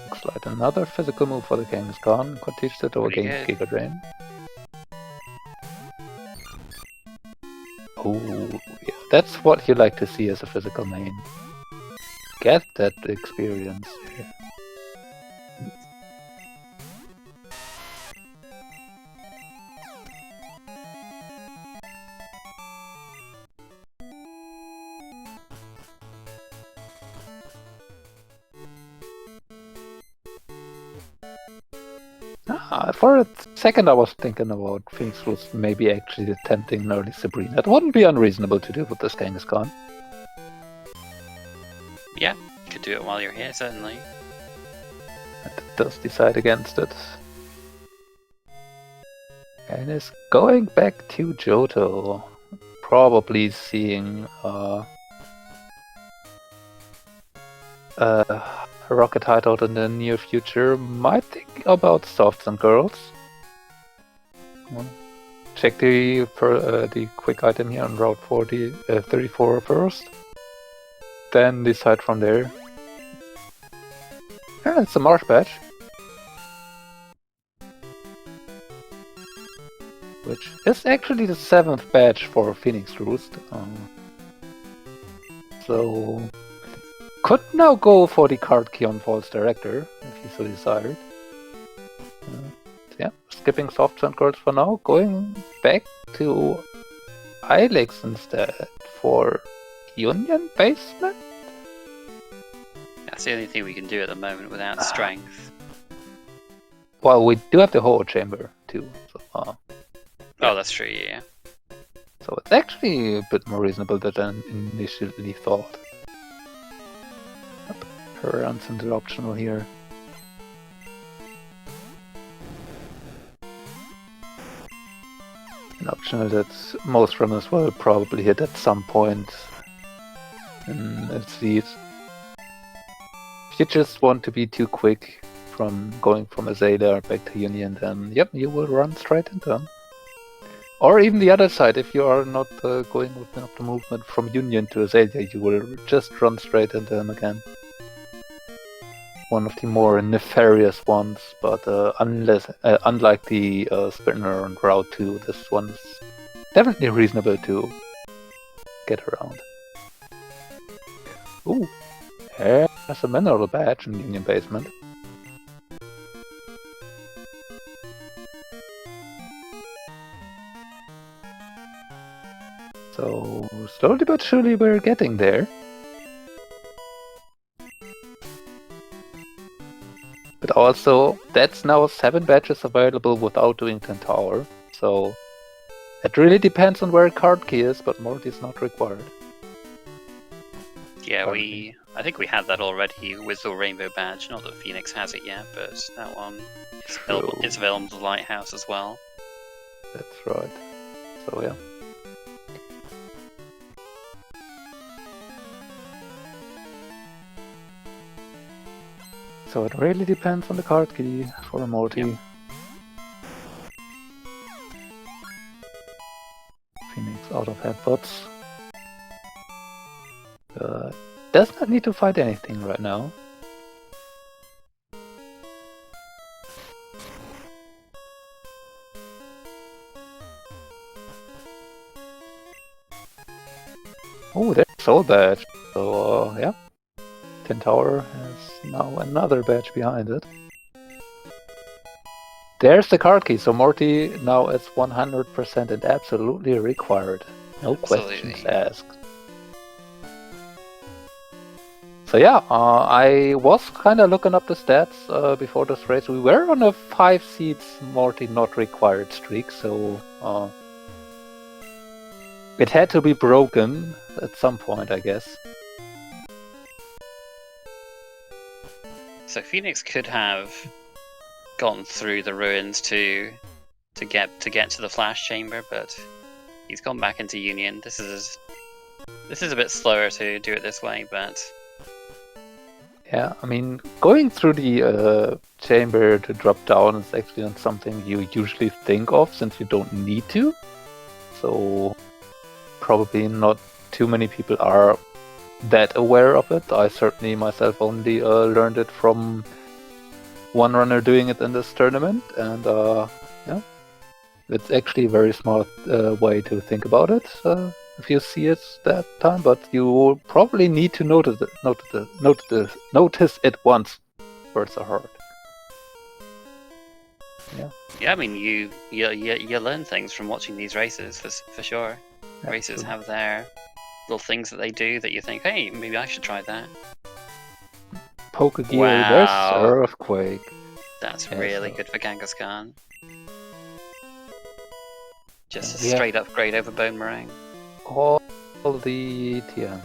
Looks like another physical move for the Kangaskhan. Could teach that over Pretty gain good. Giga Drain. Oh, yeah, that's what you like to see as a physical main. Get that experience here. For a second I was thinking about PhoenixRoost maybe actually attempting an early Sabrina. That wouldn't be unreasonable to do with this Kangaskhan. Yeah, you could do it while you're here, certainly. It does decide against it. And is going back to Johto. Probably seeing a Rocket Hideout in the near future. Might think about Softs and Girls. Check the quick item here on Route 34 first. Then decide from there. Yeah, it's a Marsh badge. Which is actually the 7th badge for PhoenixRoost. So could now go for the card key on False Director if he so desired. Yeah, skipping Soft and Girls for now, going back to Ilex instead for Union Basement? That's the only thing we can do at the moment without strength. Well, we do have the Horror Chamber too, so Oh, that's true, yeah. so it's actually a bit more reasonable than initially thought. Her runs into optional here. An optional that most runners will probably hit at some point in a seed. If you just want to be too quick from going from Azalea back to Union, then yep, you will run straight into them. Or even the other side, if you are not going with the movement from Union to Azalea, you will just run straight into them again. One of the more nefarious ones, but unlike the spinner on Route 2, this one's definitely reasonable to get around. Ooh, there's a mineral badge in Union Basement. So, slowly but surely we're getting there. But also, that's now 7 badges available without doing Tin Tower, so it really depends on where card key is, but Morty is not required. Yeah, I think we had that already with the Rainbow Badge. Not that Phoenix has it yet, but that one is available to the Lighthouse as well. That's right. So yeah. So it really depends on the card key for Morty. Yep. Phoenix out of headbutts. Does not need to fight anything right now. Oh, there's Soul Badge. So, yeah. 10 Tower has now another badge behind it. There's the card key, so Morty now is 100% and absolutely required. No questions asked. So yeah, I was kind of looking up the stats before this race. We were on a 5 seeds Morty not required streak, so it had to be broken at some point, I guess. So Phoenix could have gone through the ruins to get to the flash chamber, but he's gone back into Union. This is a bit slower to do it this way, but yeah, I mean, going through the chamber to drop down is actually not something you usually think of, since you don't need to. So probably not too many people are that aware of it. I certainly myself only learned it from one runner doing it in this tournament, and yeah, it's actually a very smart way to think about it if you see it that time. But you probably need to notice it once for it's hard. Yeah. Yeah, I mean, you learn things from watching these races for sure. Absolutely. Races have their little things that they do that you think, hey, maybe I should try that. Poke Gear, there's Earthquake. That's really good for Kangaskhan. Just a straight upgrade over Bone Meringue. All the TMs.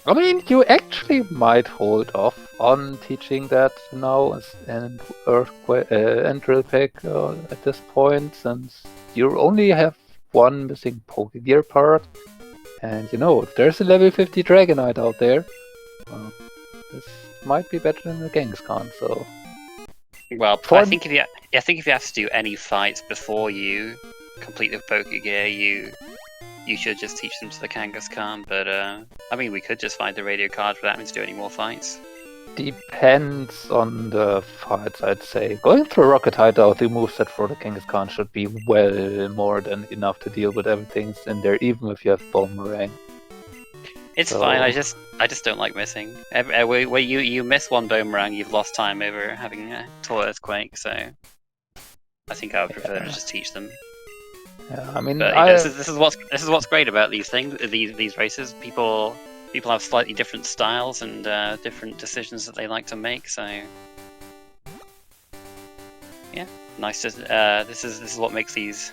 I mean, you actually might hold off on teaching that now and Earthquake and Drill Pick at this point, since you only have one missing Poke Gear part. And you know, if there's a level 50 Dragonite out there, this might be better than the Kangaskhan. So, well, I think if you have to do any fights before you complete the Poke Gear, you should just teach them to the Kangaskhan. But I mean, we could just find the radio card without having to do any more fights. Depends on the fights, I'd say. Going through Rocket Hideout, the moveset for the Kangaskhan should be well more than enough to deal with everything in there, even if you have Bone Meringue. It's fine. I just don't like missing. Where you miss one Bone Meringue, you've lost time over having a tall Earthquake. So I think I would prefer to just teach them. Yeah, I mean, this is what's great about these things, these races. People have slightly different styles and different decisions that they like to make. So yeah, nice to. This is what makes these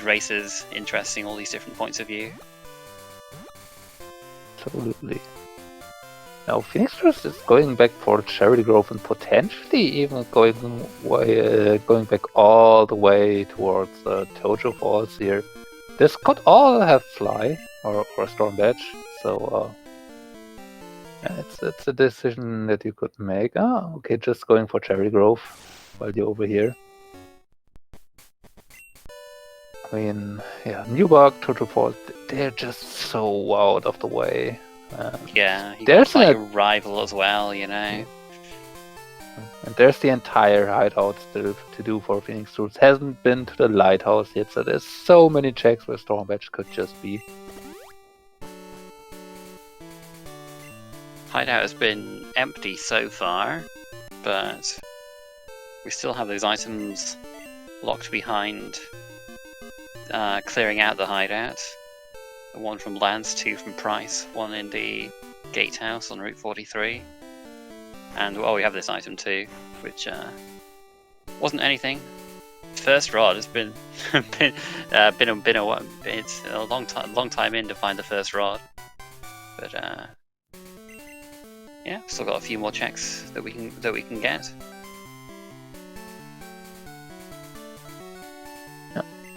races interesting. All these different points of view. Absolutely. Now PhoenixRoost is going back for Cherry Grove and potentially even going back all the way towards Tojo Falls here. This could all have Fly or Storm Badge, so yeah, it's a decision that you could make. Ah, okay, just going for Cherry Grove while you're over here. I mean, yeah, Newbark, Tojo Falls, they're just so out of the way. Yeah, there's like a rival as well, you know. And there's the entire hideout still to do for PhoenixRoost. Hasn't been to the lighthouse yet, so there's so many checks where Storm Badge could just be. Hideout has been empty so far, but we still have those items locked behind clearing out the hideout. One from Lance, 2 from Price, 1 in the gatehouse on Route 43. And well, we have this item too, which wasn't anything. First rod has been it's a long time in to find the first rod, but yeah, still got a few more checks that we can get.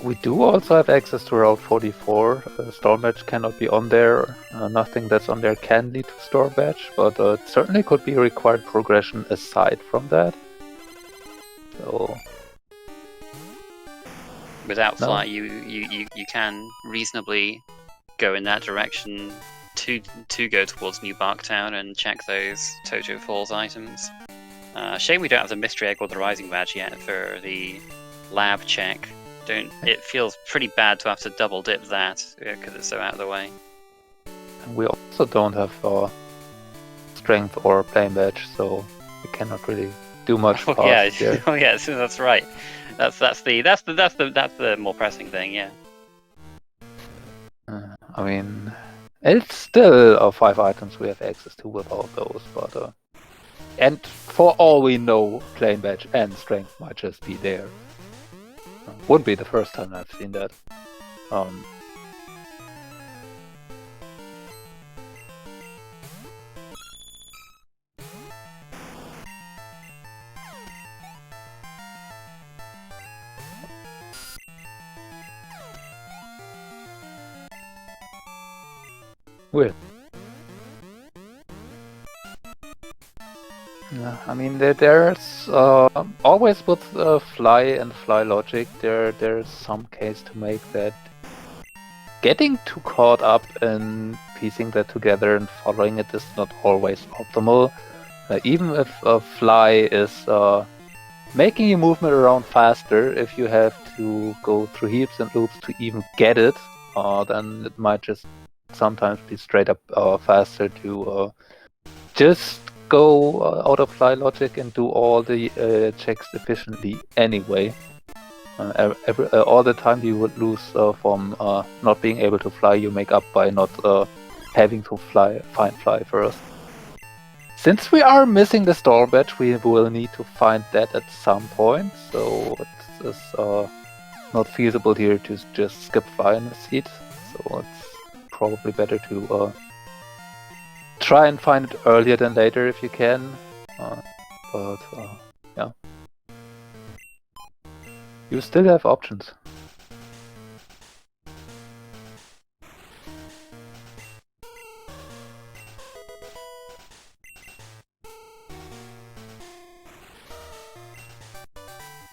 We do also have access to Route 44. Storm Badge cannot be on there. Nothing that's on there can lead to Storm Badge, but it certainly could be required progression aside from that. So Without No. fly, you can reasonably go in that direction to go towards New Barktown and check those Toto Falls items. Shame we don't have the Mystery Egg or the Rising Badge yet for the lab check. It feels pretty bad to have to double dip that because it's so out of the way. And we also don't have strength or playing badge, so we cannot really do much. Oh yeah, oh yeah, so that's right. That's the more pressing thing, yeah. I mean, it's still 5 items we have access to without those, but and for all we know, playing badge and strength might just be there. Wouldn't be the first time I've seen that. Weird. I mean, there's always with fly and fly logic, there's some case to make that getting too caught up in piecing that together and following it is not always optimal. Even if a fly is making your movement around faster, if you have to go through heaps and loops to even get it, then it might just sometimes be straight up faster to just go out of fly logic and do all the checks efficiently anyway. All the time you would lose from not being able to fly, you make up by not having to find fly first. Since we are missing the storm badge, we will need to find that at some point, so it's not feasible here to just skip fly in the seat, so it's probably better to try and find it earlier than later if you can, but yeah. You still have options.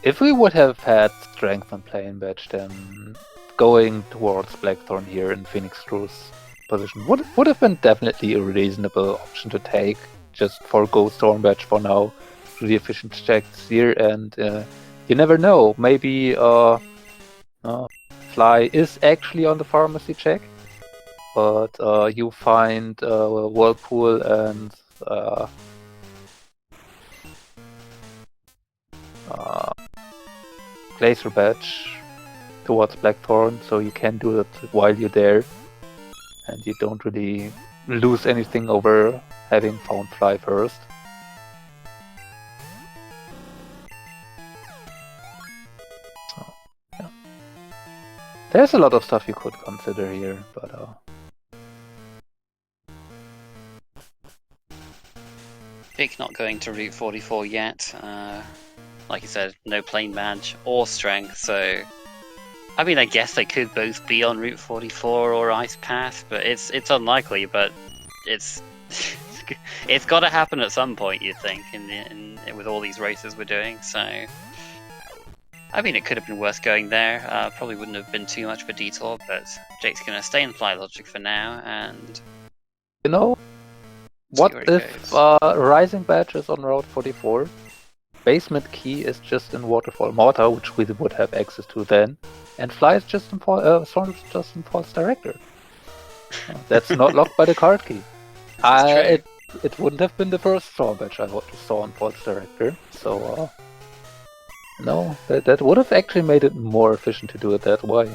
If we would have had strength and playing badge, then going towards Blackthorn here in PhoenixRoost's position would have been definitely a reasonable option to take. Just forgo storm badge for now, do the efficient checks here, and you never know. Maybe Fly is actually on the pharmacy check, but you find Whirlpool and Glacier badge towards Blackthorn, so you can do that while you're there, and you don't really lose anything over having found Fly first. So, yeah. There's a lot of stuff you could consider here, but Vic not going to Route 44 yet. Like you said, no plane badge or strength, so I mean, I guess they could both be on Route 44 or Ice Path, but it's unlikely. But it's it's got to happen at some point, you think, with all these races we're doing. So I mean, it could have been worth going there. Probably wouldn't have been too much of a detour, but Jake's gonna stay in Fly Logic for now, and you know, what if Rising Badge is on Route 44? Basement Key is just in Waterfall Mortar, which we would have access to then, and Fly is just in False Director. That's not locked by the card key. It wouldn't have been the first Storm Badge I saw on False Director, so no, that would have actually made it more efficient to do it that way.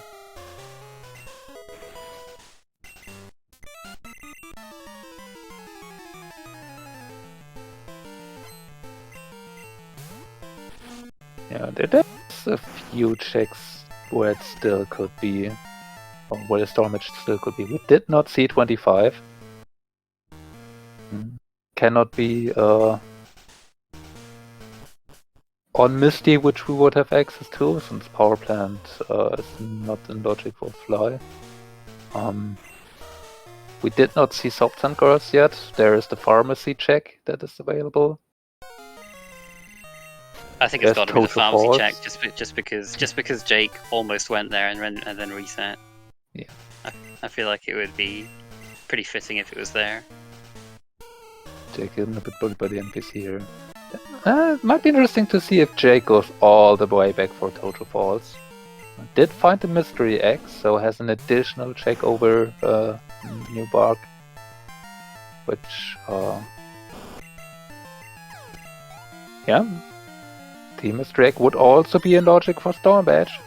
Yeah, there's a few checks where it still could be, or where the storm badge still could be. We did not see 25. Cannot be on Misty, which we would have access to, since Power Plant is not in logic for Fly. We did not see Soft Sand Girls yet. There is the pharmacy check that is available. I think it's There's got to be the total pharmacy false. check, just because Jake almost went there and then reset. Yeah. I feel like it would be pretty fitting if it was there. Jake isn't a bit bullied by the NPC here. It might be interesting to see if Jake goes all the way back for total false. Did find the mystery egg, so has an additional check over New Bark, which yeah, the mystery egg would also be in logic for Storm Badge.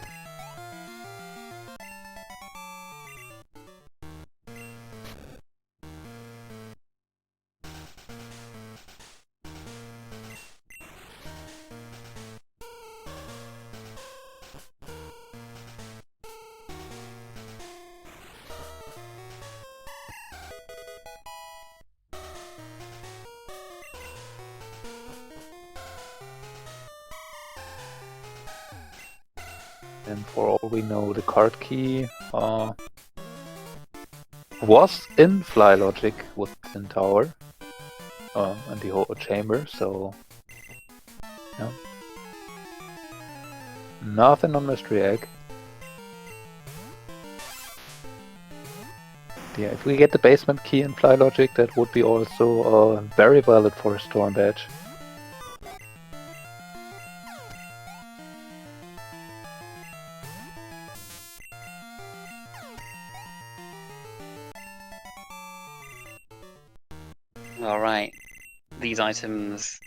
And for all we know, the card key was in Fly Logic within Tower and the whole chamber, so yeah. Nothing on Mystery Egg. Yeah, if we get the basement key in Fly Logic, that would be also very valid for a Storm Badge. Alright. These items...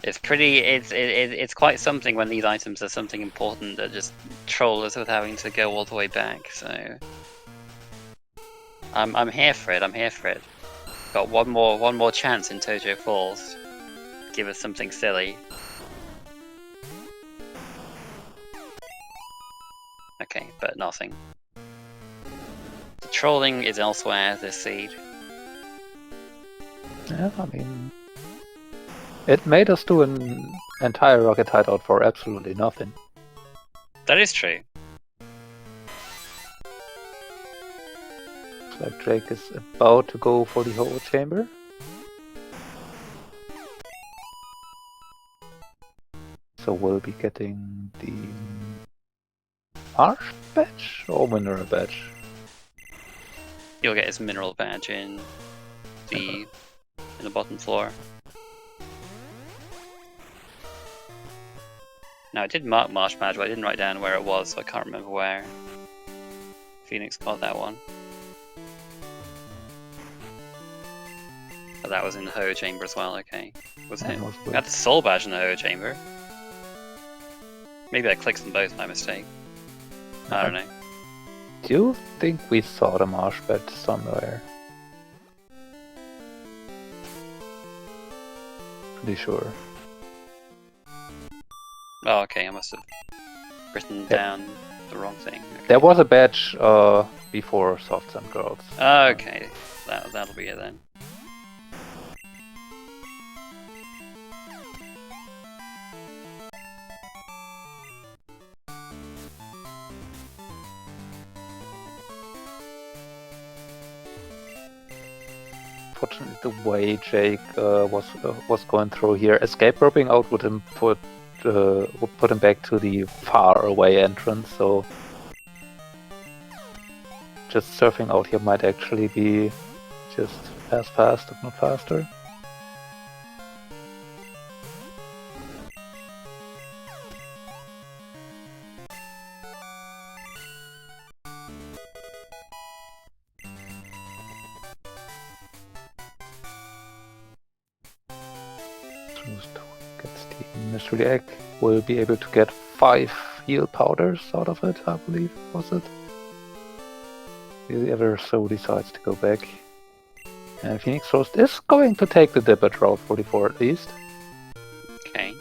It's quite something when these items are something important that just troll us with having to go all the way back, so... I'm here for it, I'm here for it. Got one more chance in Tojo Falls. Give us something silly. Okay, but nothing. The trolling is elsewhere this seed. Yeah, I mean... It made us do an entire rocket hideout for absolutely nothing. That is true. Looks like Drake is about to go for the whole chamber. So we'll be getting the Marsh badge or Mineral badge? You'll get his mineral badge in the bottom floor. Now I did mark Marsh badge, but I didn't write down where it was, so I can't remember where. Phoenix got that one. But that was in the Ho chamber as well, okay. Was it? We had the soul badge in the Ho chamber. Maybe I clicked them both by mistake. I don't know. Do you think we saw the Marsh badge somewhere? Pretty sure. Oh, okay, I must have written down the wrong thing. Okay. There was a badge before Softs and Girls. Oh, okay, that'll be it then. Fortunately, the way Jake was going through here, escape roping out would put him back to the far away entrance. So just surfing out here might actually be just as fast, if not faster. Gets the mystery egg. We'll be able to get 5 heal powders out of it, I believe, was it? If he ever so decides to go back. And PhoenixRoost is going to take the dip at Route 44 at least. Okay.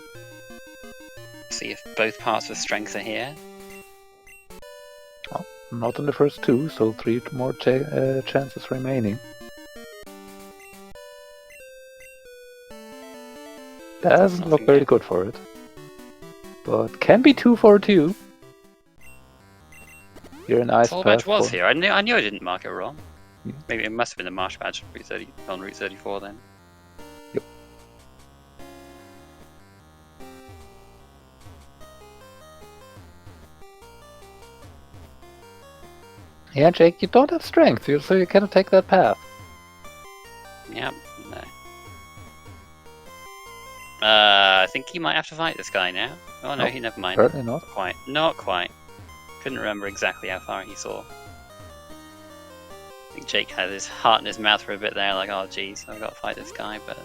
See if both parts of strength are here. Oh, not in the first 2, so 3 more chances remaining. Doesn't look very good for it. But can be 2 for 2. You're an ice Soul badge was here. I knew I didn't mark it wrong. Yeah. Maybe it must have been the Marsh badge on Route 34 then. Yep. Yeah, Jake, you don't have strength, so you cannot take that path. Yep, no. I think he might have to fight this guy now. Oh no, he never mind. Certainly not. Quite. Not quite. Couldn't remember exactly how far he saw. I think Jake had his heart in his mouth for a bit there, like, oh geez, I've got to fight this guy, but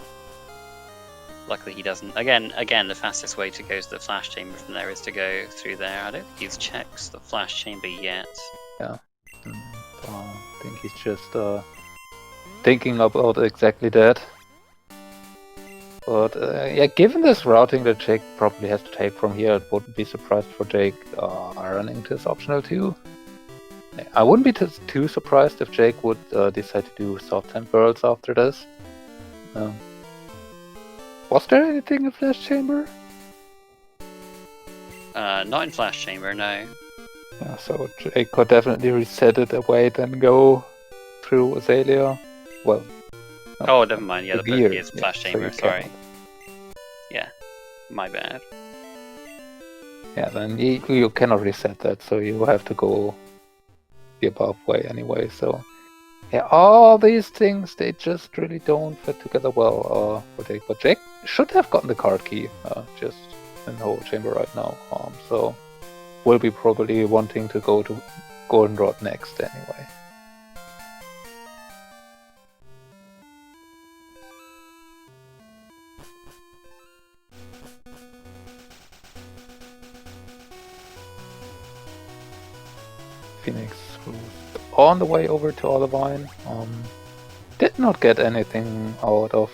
luckily he doesn't. Again, the fastest way to go to the flash chamber from there is to go through there. I don't think he's checked the flash chamber yet. Yeah. I think he's just thinking about exactly that. But yeah, given this routing that Jake probably has to take from here, it wouldn't be surprised for Jake running this optional too. I wouldn't be too surprised if Jake would decide to do soft 10 girls after this. Was there anything in Flash Chamber? Not in Flash Chamber, no. Yeah, so Jake could definitely reset it away, then go through Azalea. Well. Oh, never mind. Yeah, the gear is Flash Chamber. So sorry. Yeah, my bad. Yeah, then you cannot reset that, so you have to go the above way anyway. So yeah, all these things, they just really don't fit together well for Jake. But Jake should have gotten the card key just in the whole chamber right now. So will be probably wanting to go to Goldenrod next anyway. PhoenixRoost on the way over to Olivine. Did not get anything out of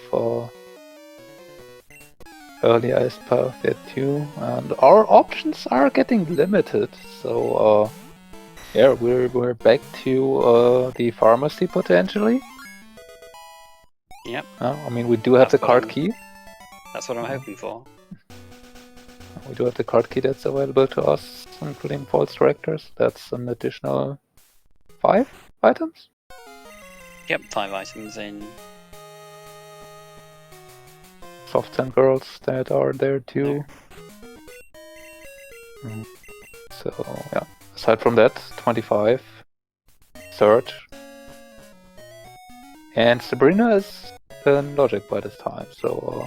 early ice path yet too, and our options are getting limited. So yeah, we're back to the pharmacy potentially. Yep. I mean, we do have the card key. That's what I'm hoping for. We do have the card key that's available to us, including False Directors. That's an additional 5 items? Yep, 5 items in. Soft 10 girls that are there too. No. So, yeah. Aside from that, 25. Search. And Sabrina is in Logic by this time, so...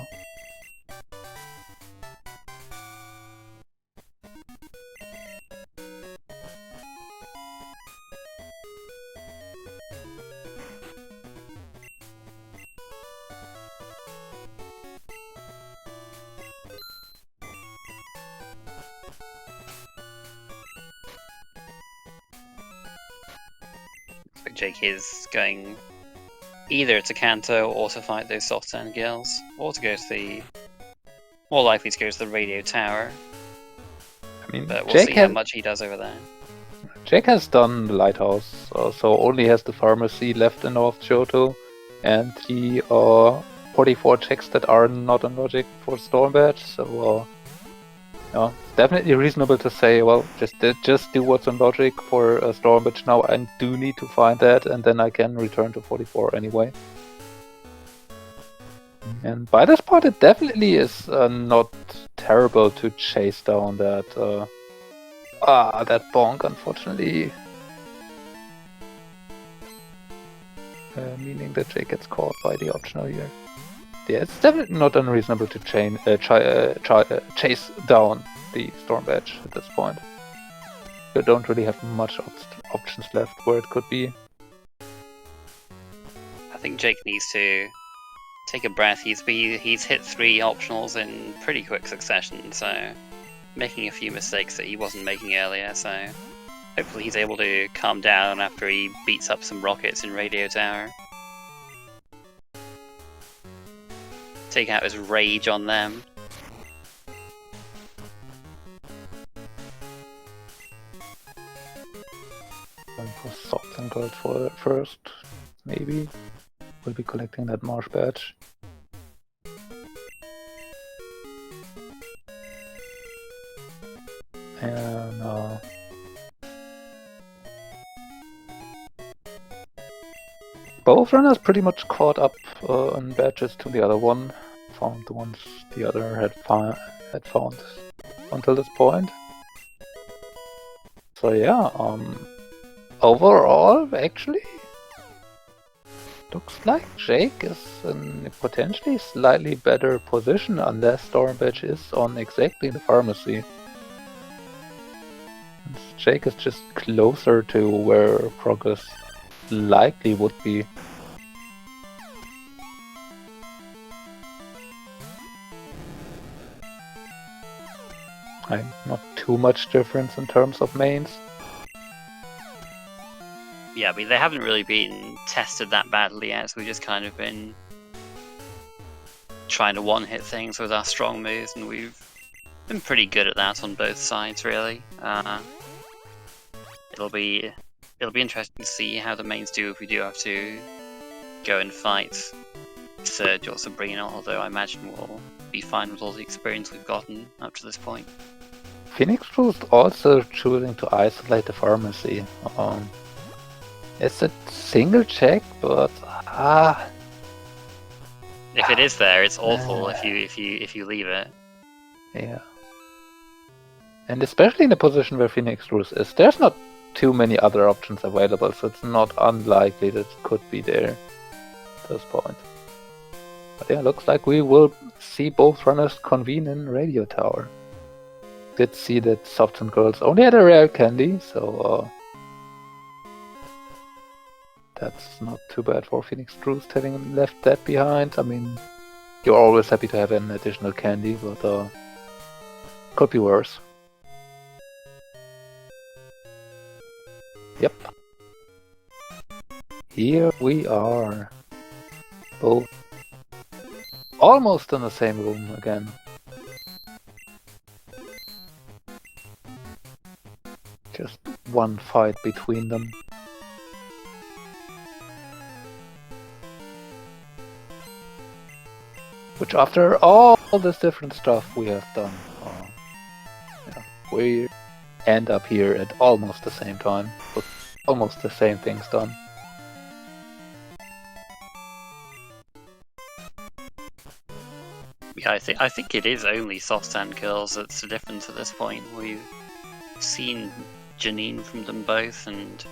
Jake is going either to Kanto or to fight those soft 10 girls, or to go to the... more likely to go to the radio tower. I mean, but we'll see how much he does over there. Jake has done the lighthouse, so only has the pharmacy left in North Johto, and the 44 checks that are not on Logic for Storm Badge, so yeah, it's definitely reasonable to say, well, just do what's on Logic for Storm Badge now. I do need to find that, and then I can return to 44 anyway. And by this point, it definitely is not terrible to chase down that that bonk, unfortunately. Meaning that Jake gets caught by the optional here. Yeah, it's definitely not unreasonable to chase down the Storm Badge at this point. You don't really have much options left where it could be. I think Jake needs to take a breath. He's hit 3 optionals in pretty quick succession, so making a few mistakes that he wasn't making earlier, so hopefully he's able to calm down after he beats up some rockets in Radio Tower. Take out his rage on them. Going for soft and gold for first, maybe. We'll be collecting that marsh badge. And both runners pretty much caught up on badges to the other one. Found the ones the other had found until this point. So yeah, overall, actually, looks like Jake is in a potentially slightly better position unless Stormbridge is on exactly the pharmacy. Jake is just closer to where progress likely would be. Not too much difference in terms of mains. Yeah, I mean, they haven't really been tested that badly yet, so we've just kind of been trying to one-hit things with our strong moves, and we've been pretty good at that on both sides, really. It'll be interesting to see how the mains do if we do have to go and fight Surge or Sabrina, although I imagine we'll be fine with all the experience we've gotten up to this point. PhoenixRoost also choosing to isolate the pharmacy. It's a single check, but if it is there, it's awful if you leave it. Yeah. And especially in the position where PhoenixRoost is, there's not too many other options available, so it's not unlikely that it could be there at this point. But yeah, looks like we will see both runners convene in Radio Tower. Did see that Softs and Girls only had a rare candy, so that's not too bad for PhoenixRoost having left that behind. I mean, you're always happy to have an additional candy, but could be worse. Yep. Here we are. Both almost in the same room again. Just one fight between them. Which after all this different stuff we have done, yeah, we end up here at almost the same time, with almost the same things done. Yeah, I think it is only Soft Sand Girls that's the difference at this point. We've seen Janine from them both, and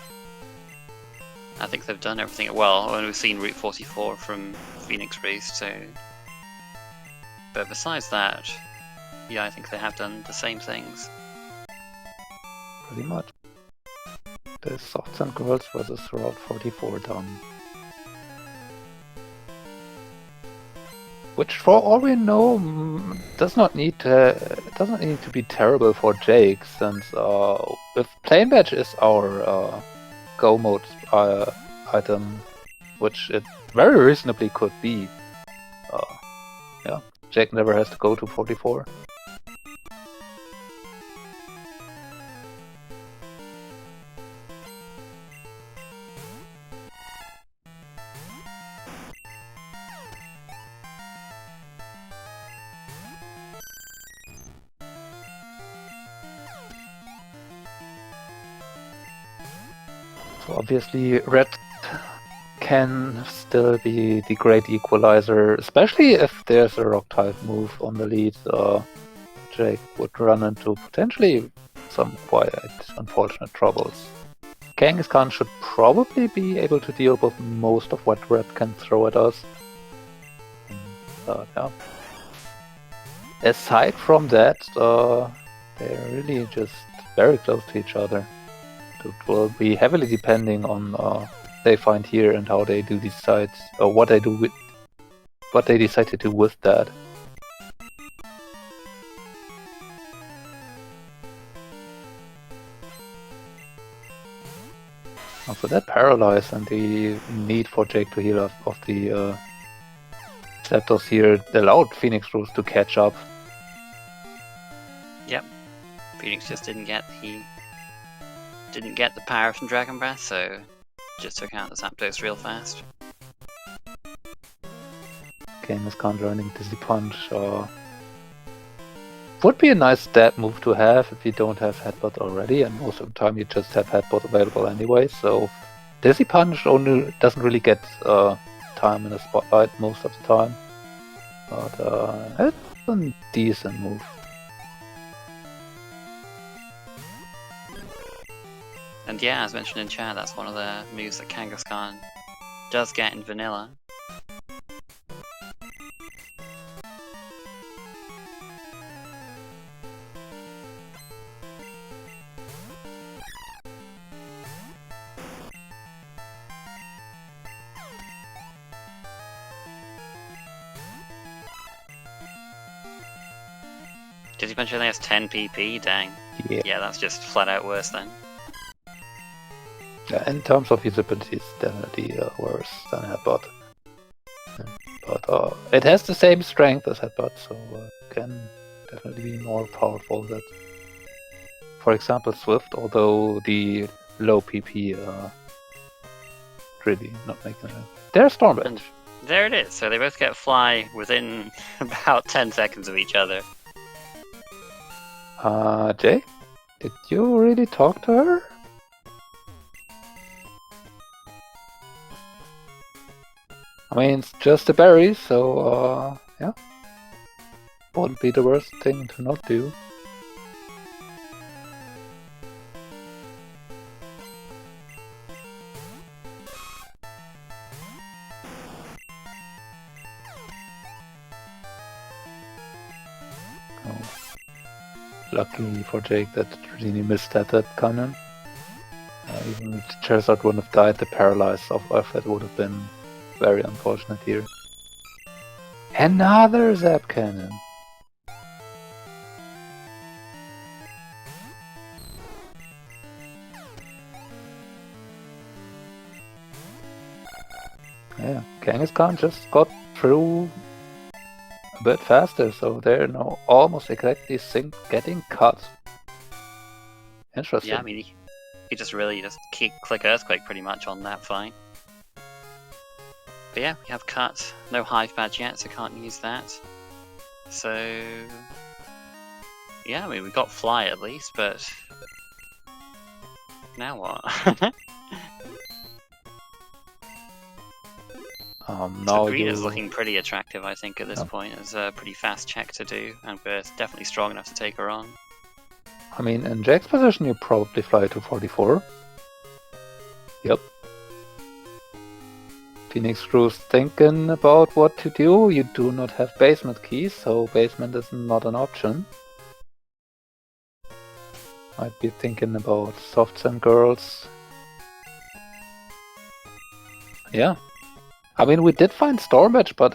I think they've done everything well. And we've seen Route 44 from PhoenixRoost, so. But besides that, yeah, I think they have done the same things. Pretty much. The Soft Sand Girls versus Route 44 done. Which, for all we know, does not need to be terrible for Jake, since if Plain Badge is our go mode item, which it very reasonably could be, yeah, Jake never has to go to 44. So obviously Red can still be the great equalizer, especially if there's a rock type move on the lead. Jake would run into potentially some quite unfortunate troubles. Kangaskhan should probably be able to deal with most of what Red can throw at us. Yeah. Aside from that, they're really just very close to each other. It will be heavily depending on what they find here and how they do decide, or what they decide to do with that. Also, that paralyze and the need for Jake to heal off the Zapdos here allowed PhoenixRoost to catch up. Yep, Phoenix just didn't get the power from Dragon Breath, so just took out the Zapdos real fast. Kangaskhan learning Dizzy Punch would be a nice stat move to have if you don't have Headbutt already, and most of the time you just have Headbutt available anyway, so Dizzy Punch only doesn't really get time in the spotlight most of the time, but it's a decent move. And yeah, as mentioned in chat, that's one of the moves that Kangaskhan does get in vanilla. Did he punch only has 10 PP? Dang. Yeah. Yeah, that's just flat out worse then. Yeah, in terms of usability, it's definitely worse than Headbutt. But it has the same strength as Headbutt, so can definitely be more powerful than, for example, Swift, although the low PP really not making it. There's Storm Edge. There it is, so they both get Fly within about 10 seconds of each other. Jay, did you really talk to her? I mean, it's just a berry, so yeah. Wouldn't be the worst thing to not do. Oh. Luckily for Jake that really missed that cannon. Even if Charizard wouldn't have died, the paralyze of Earthhead would have been very unfortunate here. Another Zap Cannon! Yeah, Kangaskhan just got through a bit faster, so they're now almost exactly synced, getting cut. Interesting. Yeah, I mean, he just really just click Earthquake pretty much on that fight. But yeah, we have cut. No Hive Badge yet, so can't use that. So yeah, I mean, we got Fly at least, but now what? Now Sabrina's looking pretty attractive, I think, at this point. It's a pretty fast check to do, and we're definitely strong enough to take her on. I mean, in Jack's position, you probably fly to 44. Yep. PhoenixRoost thinking about what to do. You do not have basement keys, so basement is not an option. Might be thinking about softs and girls. Yeah. I mean, we did find Storm Edge, but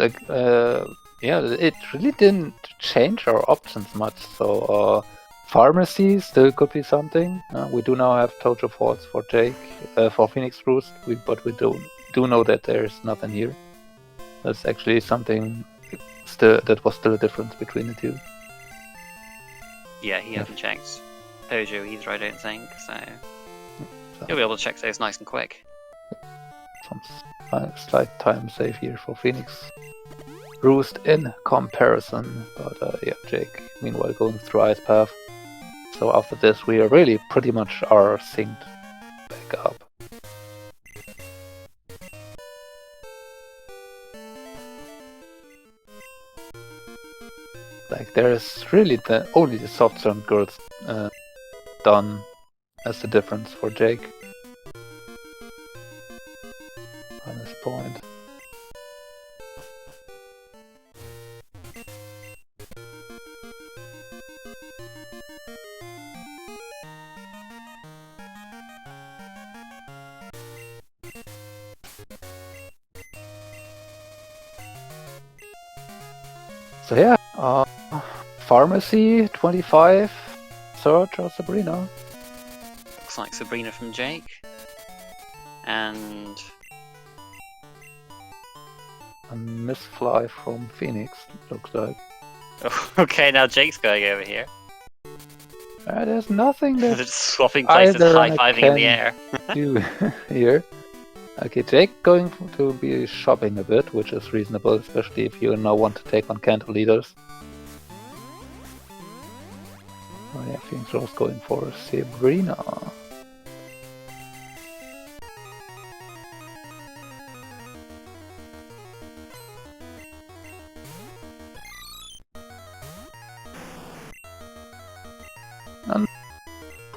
yeah, it really didn't change our options much. So Pharmacy still could be something. We do now have Tojo Forts for Jake, for PhoenixRoost, but we do know that there's nothing here. That's actually something that was still a difference between the two. Yeah, he hasn't checked Tojo either, I don't think, so he'll be able to check those nice and quick. Some slight time save here for PhoenixRoost in comparison, but yeah, Jake meanwhile going through Ice Path. So after this we are really pretty much are synced back up. Like there's really only the soft turn girls done as the difference for Jake. On this point. So yeah, Pharmacy 25, Surge or Sabrina. Looks like Sabrina from Jake. And a Misfly from Phoenix, looks like. oh, okay, now Jake's going over here. There's nothing They're that just swapping places, high-fiving in the air. do here. Okay, Jake going to be shopping a bit, which is reasonable, especially if you now want to take on Kanto leaders. Oh yeah, PhoenixRoost going for Sabrina.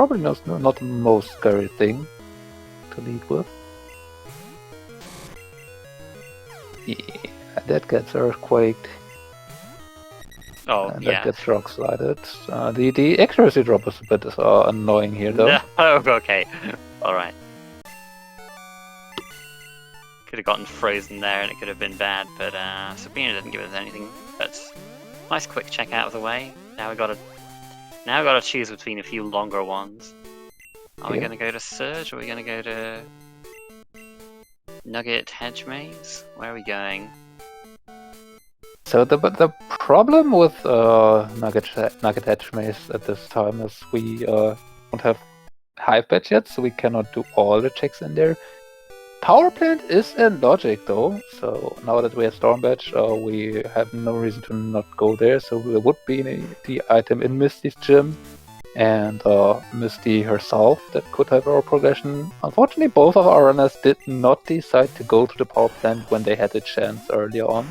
probably not the most scary thing to lead with. Yeah, that gets earthquaked. Oh, And yeah. that gets rock slided. The accuracy drop is a bit annoying here, though. No, okay. Alright. Could have gotten frozen there and it could have been bad, but Sabrina didn't give us anything. But nice quick check out of the way. Now we gotta choose between a few longer ones. Are we gonna go to Surge or are we gonna go to Nugget Hedge Maze? Where are we going? So the problem with Nugget Hedge Maze at this time is we don't have Hive Badge yet, so we cannot do all the checks in there. Power Plant is in Logic though, so now that we have Storm Badge, we have no reason to not go there. So there would be the item in Misty's gym and Misty herself that could have our progression. Unfortunately, both of our runners did not decide to go to the Power Plant when they had a chance earlier on.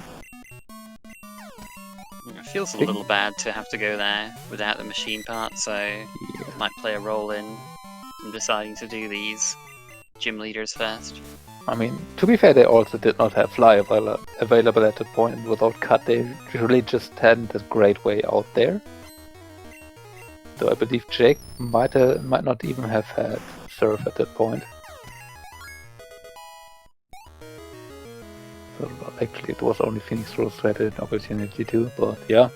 It feels a little bad to have to go there without the machine part, so it might play a role in deciding to do these gym leaders first. I mean, to be fair, they also did not have Fly available at that point, and without Cut, they really just hadn't a great way out there. So I believe Jake might not even have had Surf at that point. So actually, it was only PhoenixRoost who had an opportunity to, but yeah.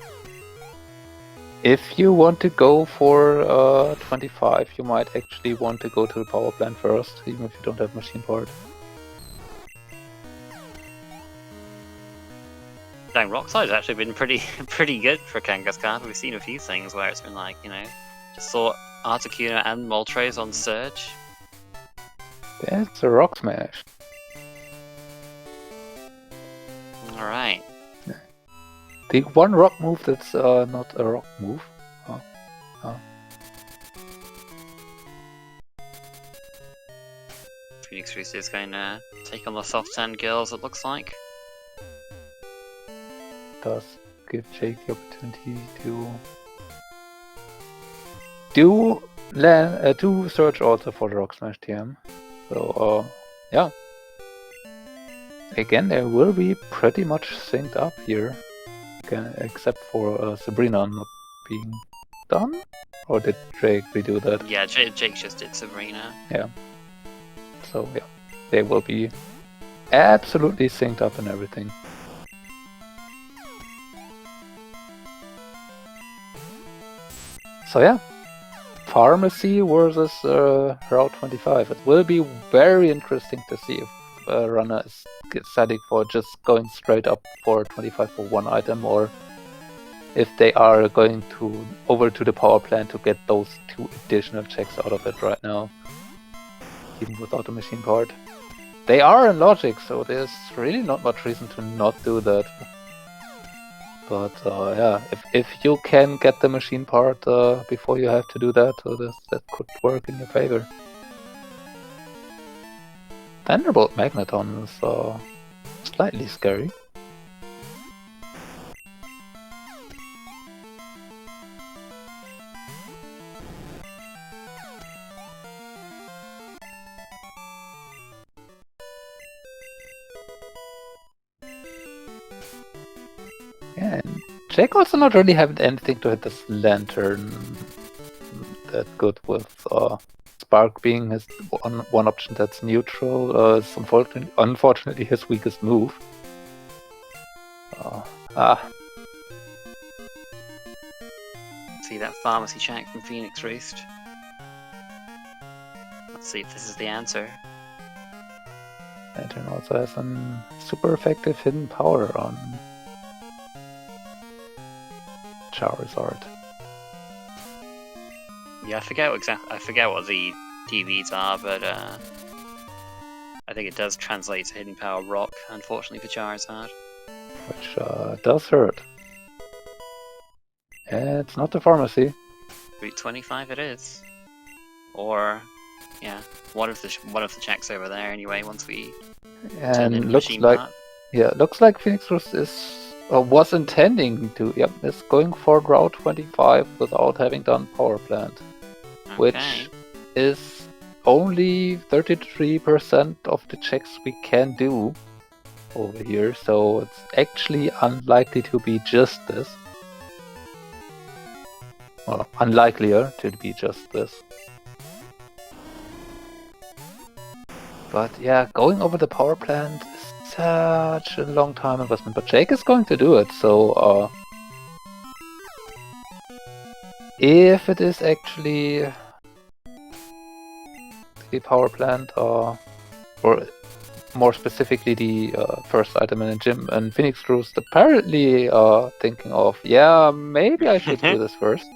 If you want to go for 25, you might actually want to go to the power plant first, even if you don't have machine part. Dang, Rockslide's actually been pretty good for Kangaskhan. We've seen a few things where it's been like, you know, just saw Articuno and Moltres on Surge. That's a rock smash. Alright. The one rock move that's not a rock move. PhoenixRoost is going to take on the soft sand girls, it looks like. Does give Jake the opportunity to do search also for the rock smash TM. So yeah. Again, they will be pretty much synced up here. Except for Sabrina not being done? Or did Jake redo that? Yeah, Jake just did Sabrina. Yeah. So yeah, they will be absolutely synced up and everything. So yeah, Pharmacy versus Route 25. It will be very interesting to see if a runner is deciding for just going straight up for 25 for one item, or if they are going over to the power plant to get those 2 additional checks out of it right now, even without a machine part. They are in Logic, so there's really not much reason to not do that. But yeah, if you can get the machine part before you have to do that, that could work in your favor. Thunderbolt Magneton is slightly scary. Yeah, and Jake also not really having anything to hit this lantern that good with Spark being his one option that's neutral. Is unfortunately his weakest move. See that pharmacy check from PhoenixRoost. Let's see if this is the answer. Lantern also has some super effective hidden power on Charizard. Yeah, I forget what the DVs are, but I think it does translate to Hidden Power Rock, unfortunately for Charizard. Which does hurt. It's not the pharmacy. Route 25 it is. Or, yeah, one of the checks over there anyway, once we turn in And looks machine like, part. yeah, looks like PhoenixRoost was intending to, is going for Route 25 without having done Power Plant. which is only 33% of the checks we can do over here, so it's actually unlikely to be just this. Well, unlikelier to be just this. But yeah, going over the power plant is such a long time investment, but Jake is going to do it, so if it is actually the power plant, or more specifically the first item in the gym, and PhoenixRoost apparently thinking of, yeah, maybe I should do this first.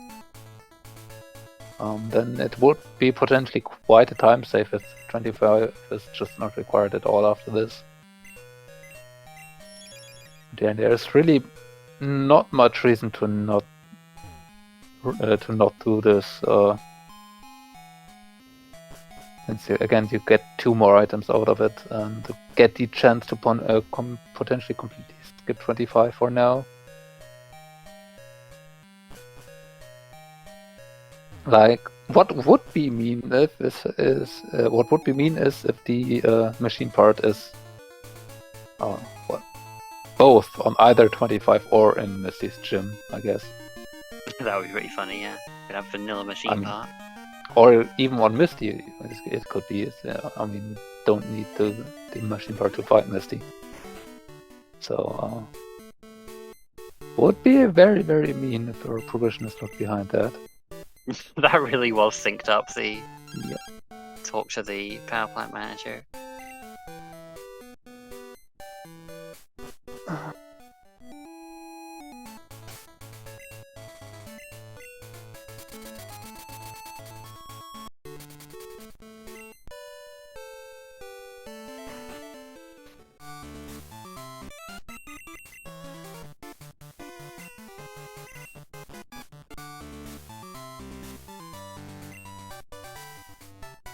Then it would be potentially quite a time save if 25 is just not required at all after this. Yeah, there's really not much reason to not do this. Since again you get 2 more items out of it, and get the chance to potentially completely skip 25 for now. Like, what would be mean if is if the machine part is both on either 25 or in Misty's gym, I guess. That would be pretty funny, yeah. Could have vanilla machine part. Or even on Misty, it could be. I mean, don't need the machine part to fight Misty. So, would be very, very mean if our progression is not behind that. That really was synced up, the talk to the power plant manager.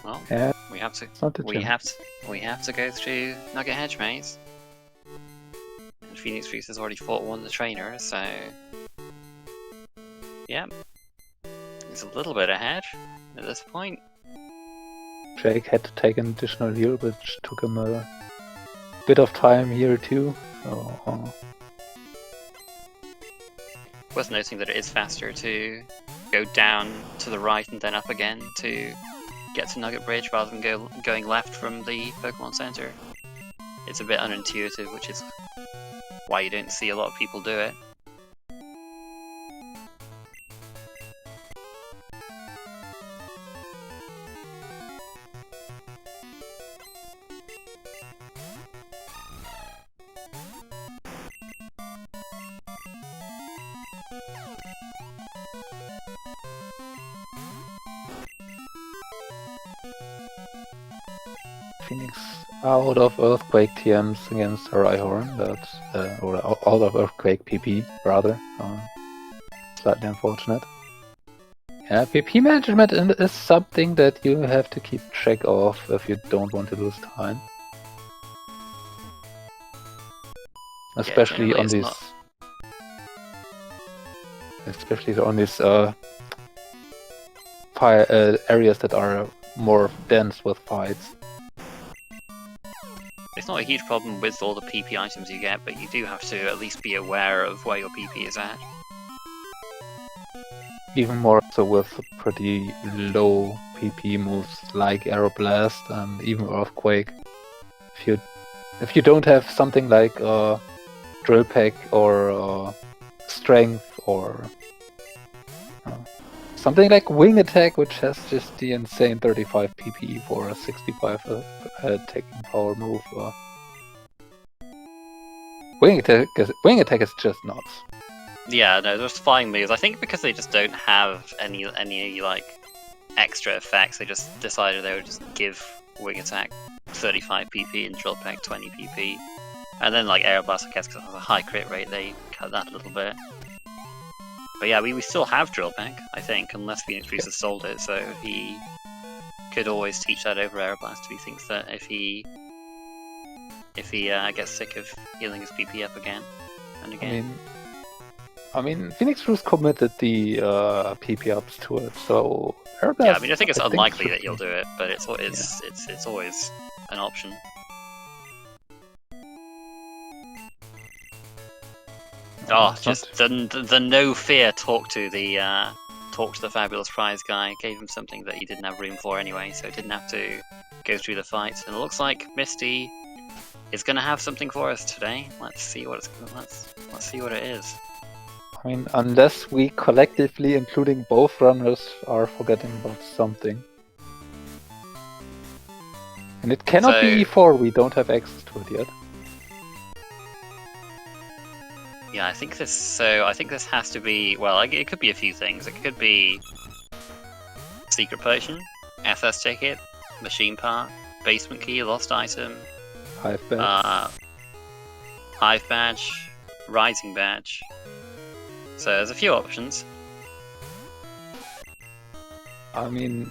Well, yeah, we have to go through Nugget Hedge Maze. And PhoenixRoost has already fought one of the trainers, so yeah, he's a little bit ahead at this point. Jake had to take an additional heal, which took him a bit of time here too. So, worth noting that it is faster to go down to the right and then up again to get to Nugget Bridge rather than going left from the Pokemon Center. It's a bit unintuitive, which is why you don't see a lot of people do it. Phoenix out of Earthquake TMs against her Rhyhorn, or out of Earthquake PP rather. Slightly unfortunate. Yeah, PP management is something that you have to keep track of if you don't want to lose time. Especially on these... Especially on these areas that are more dense with fights. It's not a huge problem with all the PP items you get, but you do have to at least be aware of where your PP is at. Even more so with pretty low PP moves like Aeroblast and even Earthquake. If you don't have something like Drill Peck or Strength or something like Wing Attack, which has just the insane 35 PP for a 65 attacking power move. Wing Attack is just nuts. Yeah, no, those flying moves. I think because they just don't have any like extra effects, they just decided they would just give Wing Attack 35 PP and Drill Peck 20 PP, and then like Aeroblast, I guess, because it has a high crit rate, they cut that a little bit. But yeah, we still have Drill Peck, I think, unless PhoenixRoost has sold it, so he could always teach that over Aeroblast if he thinks that if he gets sick of healing his PP up again and again. I mean, I mean, PhoenixRoost committed the PP ups to it, so Yeah, I mean, I think it's unlikely should that he'll be- do it, but it's always an option. Oh, it's just the no fear talk to the fabulous prize guy. Gave him something that he didn't have room for anyway, so he didn't have to go through the fight. And it looks like Misty is gonna have something for us today. Let's see what let's see what it is. I mean, unless we collectively, including both runners, are forgetting about something. And it cannot be E4, we don't have access to it yet. Yeah, I think this. So I think this has to be. Well, it could be a few things. It could be secret potion, SS ticket, machine part, basement key, lost item, Hive badge. Hive badge, rising badge. So there's a few options. I mean,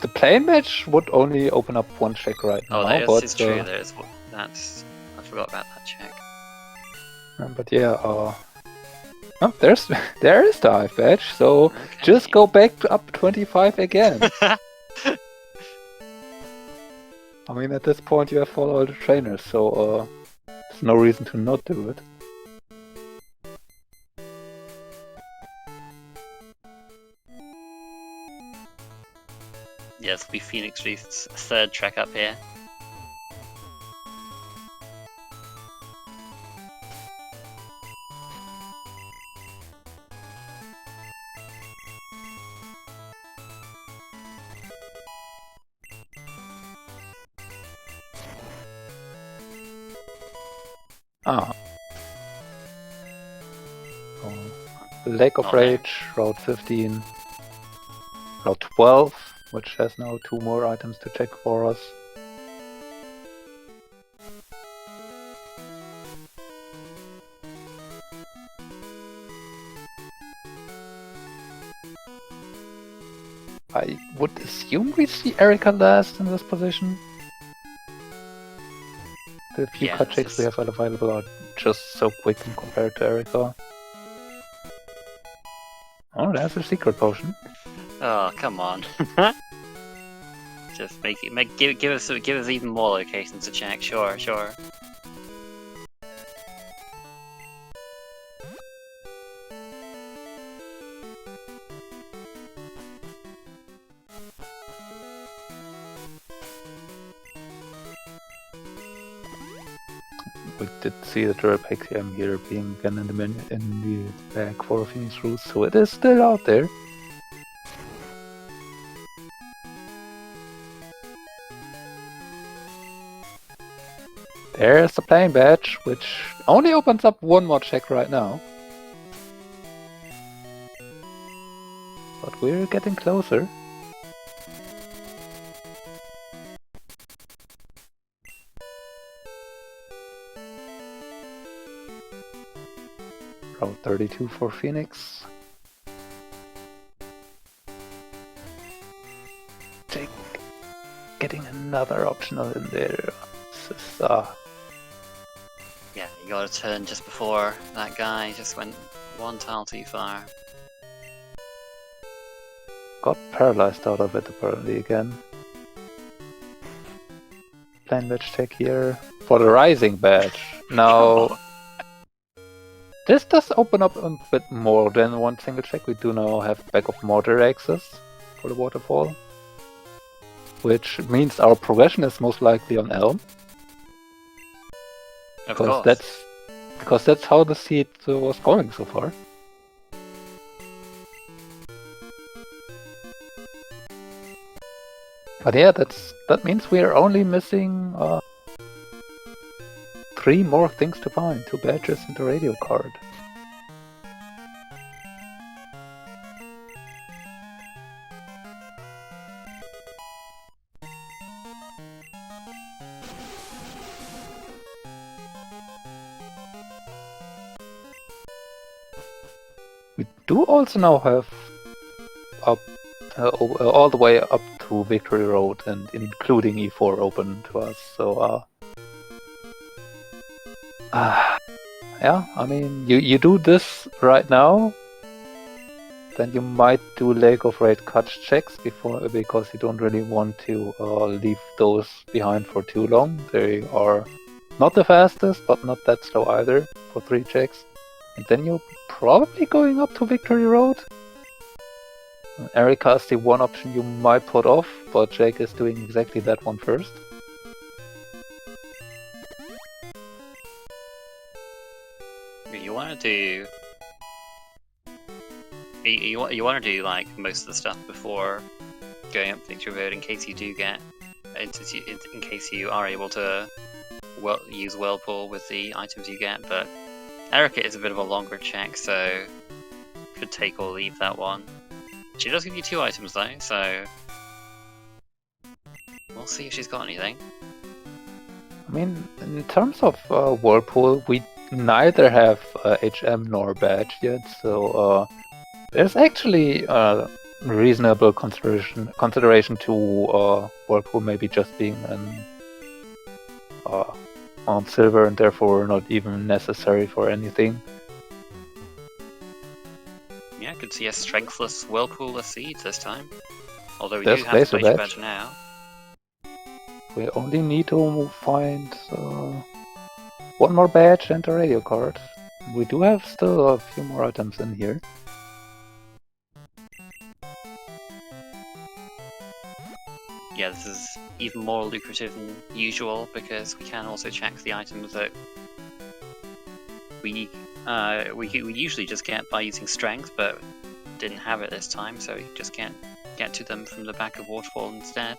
the plain badge would only open up one check right now. Oh, that's true. There's that's. I forgot about that check. But yeah, oh, there is the Hive badge, so Okay. just go back to up 25 again. I mean, at this point you have all the trainers, so there's no reason to not do it. Yes, it'll be PhoenixRoost's third trek up here. Ah. Oh. Lake of Rage, Route 15, Route 12, which has now 2 more items to check for us. I would assume we see Erika last in this position. The few cut checks we have available are just so quick in compared to Erika. Oh, there's a secret potion. Oh, come on. Just give us even more locations to check. Sure. We did see the Drill PKM here being again in the bag for PhoenixRoost, so it is still out there. There's the plain badge, which only opens up one more check right now. But we're getting closer. Route 32 for Phoenix. Getting another optional in there. This is, Yeah, you gotta turn just before that guy just went one tile too far. Got paralyzed out of it apparently again. Plain badge check here for the rising badge. Now, this does open up a bit more than one single check. We do now have back of mortar access for the waterfall, which means our progression is most likely on Elm. Because that's how the seed was going so far. But yeah, that means we are only missing 3 more things to find: 2 badges and the radio card. We do also now have all the way up to Victory Road and including E4 open to us, so Yeah, I mean, you do this right now, then you might do Lake of Raid cut checks because you don't really want to leave those behind for too long. They are not the fastest, but not that slow either for 3 checks. And then you're probably going up to Victory Road. Erika is the one option you might put off, but Jake is doing exactly that one first. You want to do... You want to do like most of the stuff before going up Victory Road in case you do get... in case you are able to use Whirlpool with the items you get, but Erika is a bit of a longer check, so could take or leave that one. She does give you 2 items though, so we'll see if she's got anything. I mean, in terms of Whirlpool, we neither have HM nor badge yet, so there's actually reasonable consideration to Whirlpool maybe just being on silver and therefore not even necessary for anything. Yeah, I could see a strengthless Whirlpool of Seeds this time. Although we There's do have the Glacier badge now. We only need to find one more badge and a radio card. We do have still a few more items in here. Yeah, this is even more lucrative than usual because we can also check the items that we usually just get by using strength, but didn't have it this time, so we just can't get to them from the back of Waterfall instead.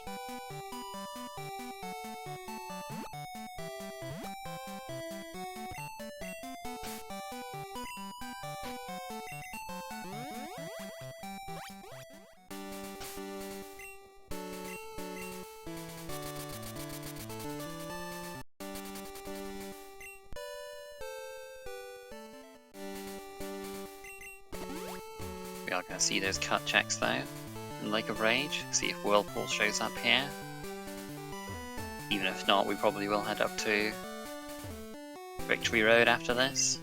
We are going to see those cut checks though in Lake of Rage, see if Whirlpool shows up here. Even if not, we probably will head up to Victory Road after this.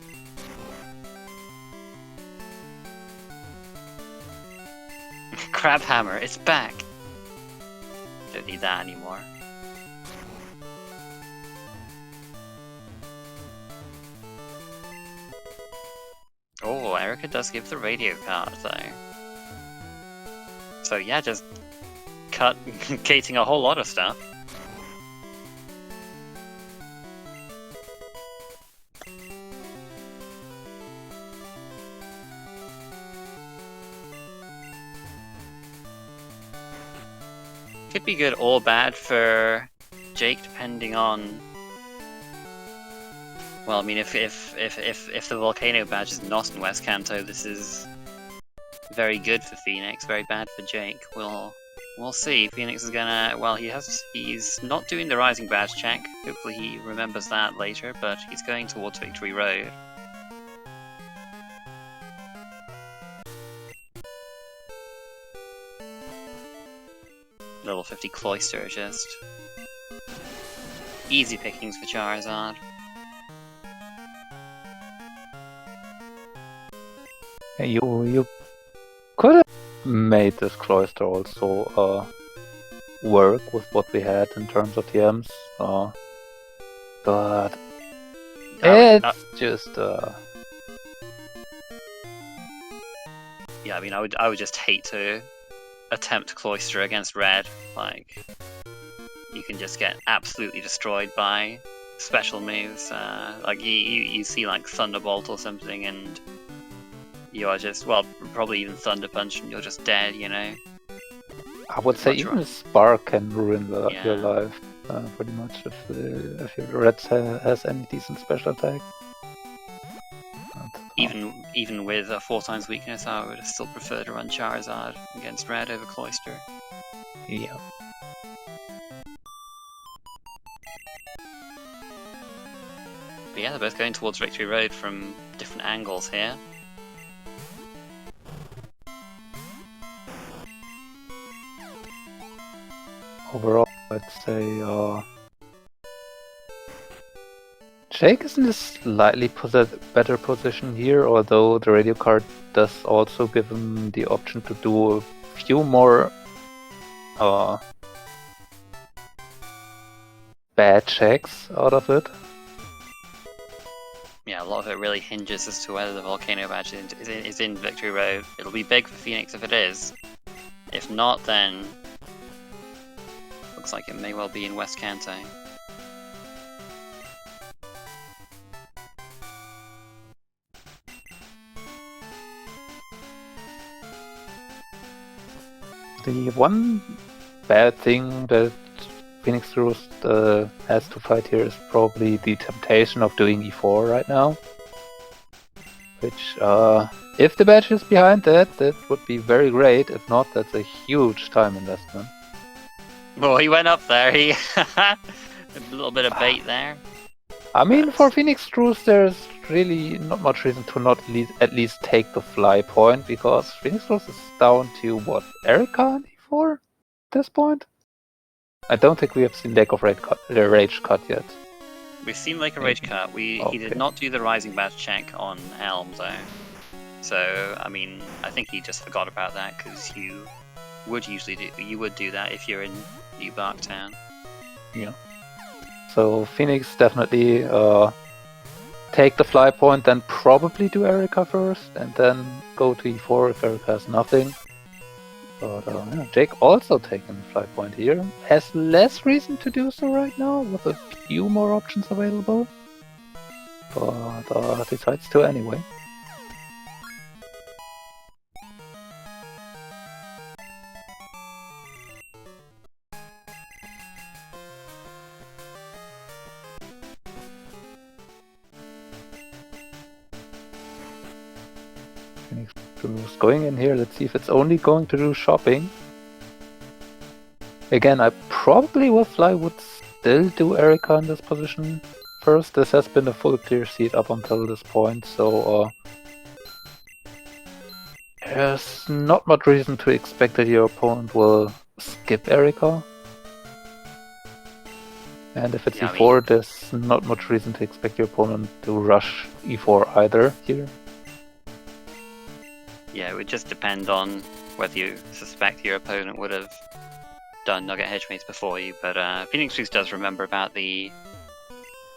Crab Hammer, it's back! Don't need that anymore. Oh, Erika does give the radio card though. So yeah, just gating a whole lot of stuff. Could be good or bad for Jake, depending on. Well, I mean, if the volcano badge is not in West Kanto, this is very good for Phoenix. Very bad for Jake. We'll see. Phoenix is gonna. Well, he's not doing the Rising badge check. Hopefully, he remembers that later. But he's going towards Victory Road. Level 50 Cloister, just easy pickings for Charizard. You could have made this Cloister also work with what we had in terms of TMs, but it's just yeah, I mean, I would just hate to attempt Cloister against Red. Like, you can just get absolutely destroyed by special moves. Like you see like Thunderbolt or something, and you are just, well, probably even Thunder Punch, and you're just dead. You know. I would say even Spark can ruin your life pretty much if your Red has any decent special attack. Even with a 4x weakness, I would still prefer to run Charizard against Red over Cloister. Yeah. But yeah, they're both going towards Victory Road from different angles here. Overall, I'd say Jake is in a slightly better position here, although the radio card does also give him the option to do a few more bad checks out of it. Yeah, a lot of it really hinges as to whether the Volcano Badge is in Victory Road. It'll be big for Phoenix if it is. If not, then looks like it may well be in West Kanto. The one bad thing that PhoenixRoost has to fight here is probably the temptation of doing E4 right now. Which, if the badge is behind that would be very great. If not, that's a huge time investment. Well, he went up there. He a little bit of bait there. I mean, for PhoenixRoost, there's really not much reason to not at least take the fly point, because PhoenixRoost is down to what, Erika and E4 at this point? I don't think we have seen Lake of Rage cut yet. We've seen Lake of Rage cut. He did not do the Rising Badge check on Elm though. So I mean, I think he just forgot about that, because you would do that if you're in New Barktown. Yeah. So Phoenix definitely take the fly point, then probably do Erika first, and then go to E4 if Erika has nothing. But yeah, Jake also taking the fly point here. Has less reason to do so right now, with a few more options available. But decides to anyway. PhoenixRoost going in here. Let's see if it's only going to do shopping. Again, I probably would still do Erika in this position first. This has been a full clear seat up until this point, so there's not much reason to expect that your opponent will skip Erika. And if it's E4, there's not much reason to expect your opponent to rush E4 either here. Yeah, it would just depend on whether you suspect your opponent would have done Nugget Hedgemaze before you, but PhoenixRoost does remember about the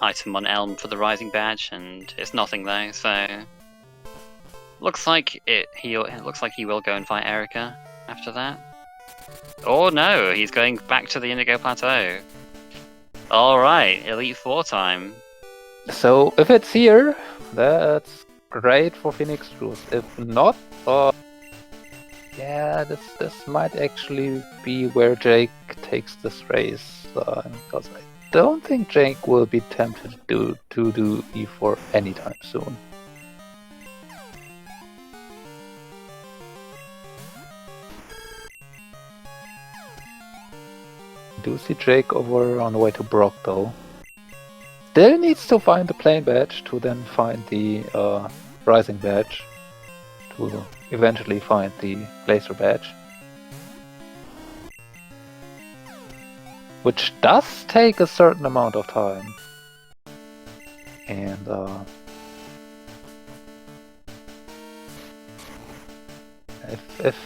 item on Elm for the Rising Badge, and it's nothing though, so looks like it looks like he will go and fight Erika after that. Oh no, he's going back to the Indigo Plateau. Alright, Elite Four time. So if it's here, that's great for PhoenixRoost. If not, yeah, this might actually be where Jake takes this race, because I don't think Jake will be tempted to do E4 anytime soon. Do see Jake over on the way to Brock though. Still needs to find the Plane Badge to then find the Rising Badge to eventually find the Glacier Badge. Which does take a certain amount of time. And if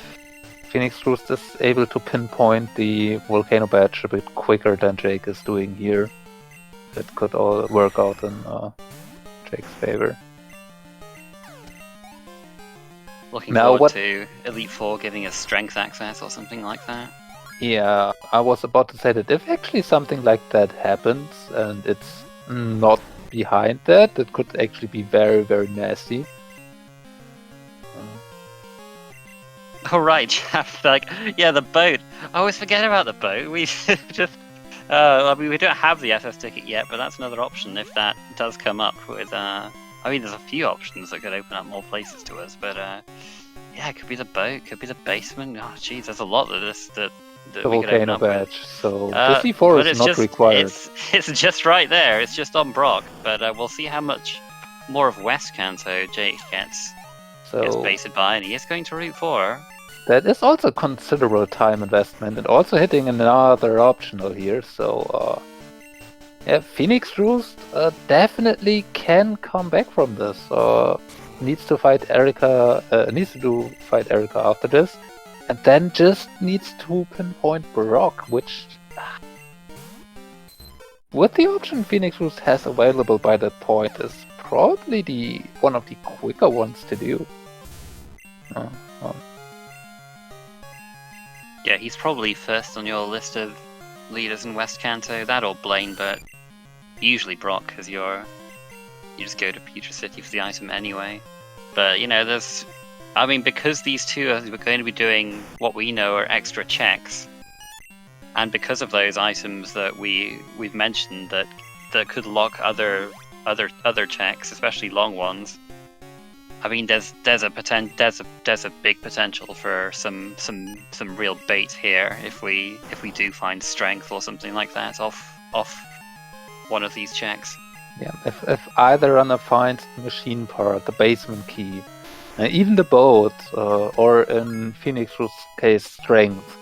PhoenixRoost is able to pinpoint the Volcano Badge a bit quicker than Jake is doing here, that could all work out in Jake's favor. Looking forward to Elite Four giving us strength access or something like that. Yeah, I was about to say that if actually something like that happens and it's not behind that, it could actually be very, very nasty. Oh right, Jeff, like, yeah, the boat. I always forget about the boat. We just, I mean, we don't have the SS ticket yet, but that's another option if that does come up with, I mean, there's a few options that could open up more places to us, but, yeah, it could be the boat, could be the basement. Oh, jeez, there's a lot of this that the we could open Volcano up Badge, with. so the C4 is not required. It's just right there, it's just on Brock, but we'll see how much more of West Kanto Jake gets baited by, and he is going to Route 4. That is also considerable time investment, and also hitting another optional here, so Yeah, PhoenixRoost definitely can come back from this. Needs to fight Erica. Needs to fight Erica after this, and then just needs to pinpoint Brock, which, with the option PhoenixRoost has available by that point, is probably the one of the quicker ones to do. Yeah, he's probably first on your list of leaders in West Kanto. That or Blaine, but usually Brock, because you just go to Future City for the item anyway. But you know, because these two are going to be doing what we know are extra checks, and because of those items that we've mentioned that could lock other checks, especially long ones. I mean, there's a big potential for some real bait here if we do find strength or something like that off one of these checks. Yeah, if either runner finds the machine part, the basement key, even the boat, or in PhoenixRoost's case, strength,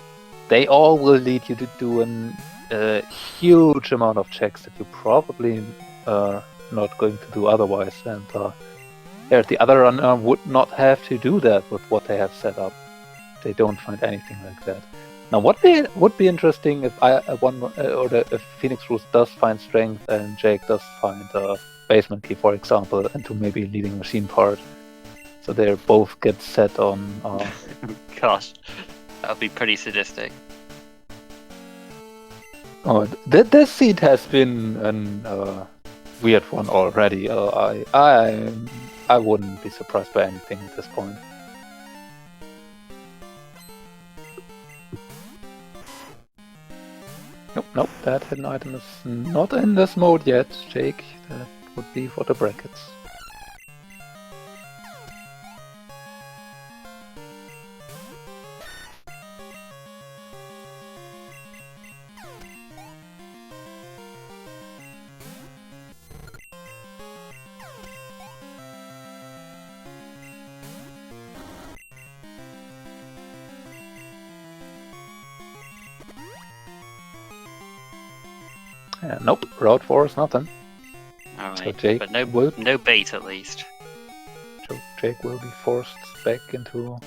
they all will lead you to do a huge amount of checks that you probably are not going to do otherwise. And the other runner would not have to do that with what they have set up. They don't find anything like that. Now, what would be interesting if if PhoenixRoost does find strength and Jake does find a basement key, for example, into maybe a leading machine part, so they both get set on. Gosh, that would be pretty sadistic. Oh, this seed has been a weird one already. I wouldn't be surprised by anything at this point. Nope, that hidden item is not in this mode yet, Jake. That would be for the brackets. Nope, Route 4 is nothing. Alright, so Jake but no bait at least. So Jake will be forced back into...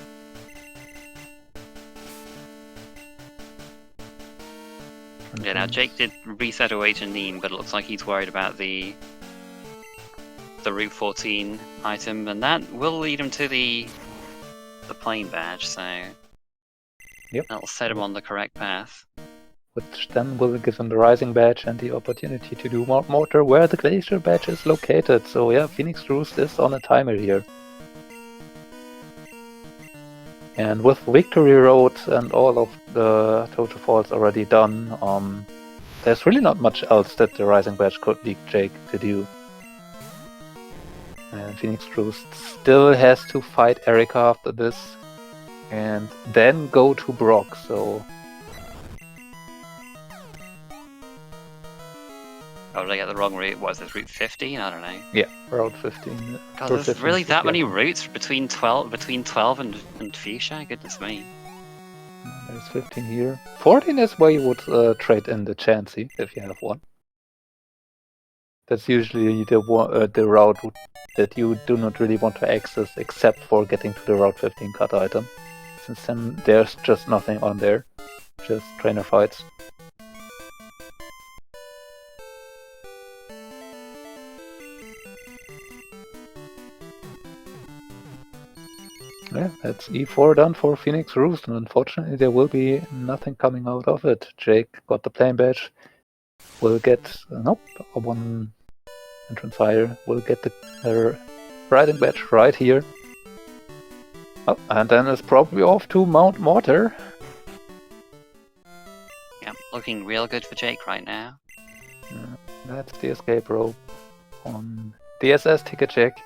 Yeah, now Jake did reset away to Neem, but it looks like he's worried about the Route 14 item, and that will lead him to the plane badge, so yep, that'll set him on the correct path. Which then will give him the Rising badge and the opportunity to do more mortar where the Glacier badge is located. So yeah, PhoenixRoost is on a timer here. And with Victory Road and all of the Total Falls already done, there's really not much else that the Rising badge could lead Jake to do. And PhoenixRoost still has to fight Erica after this, and then go to Brock, so... Oh, did I get the wrong route? What is this, Route 15? I don't know. Yeah, Route 15. God, there's really that many routes between 12 and Fuchsia? Goodness me. There's 15 here. 14 is where you would trade in the Chansey, if you have one. That's usually the route that you do not really want to access, except for getting to the Route 15 cut item. Since then there's just nothing on there. Just trainer fights. Yeah, that's E4 done for PhoenixRoost, and unfortunately there will be nothing coming out of it. Jake got the plane badge, will get, nope, one entrance higher, will get the riding badge right here. Oh, and then it's probably off to Mount Mortar. Yeah, looking real good for Jake right now. That's the escape rope on DSS ticket check.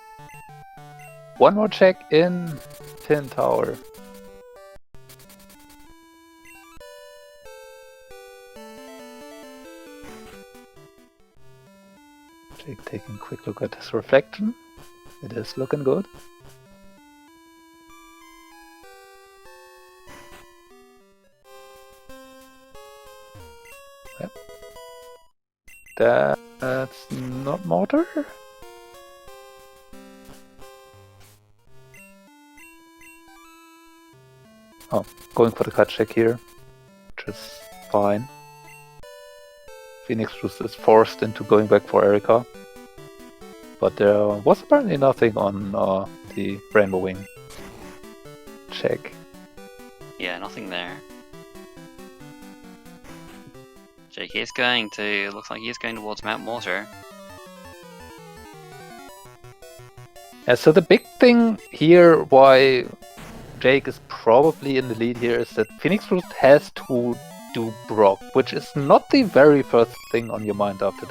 One more check in Tin Tower. Jake taking a quick look at his reflection. It is looking good. Yep. That's not mortar? Oh, going for the cut check here, which is fine. PhoenixRoost is forced into going back for Erika. But there was apparently nothing on the Rainbow Wing check. Yeah, nothing there. Jake is going to, looks like he is going towards Mount Mortar. Yeah, so the big thing here, why Jake is probably in the lead here, is that PhoenixRoost has to do Brock, which is not the very first thing on your mind after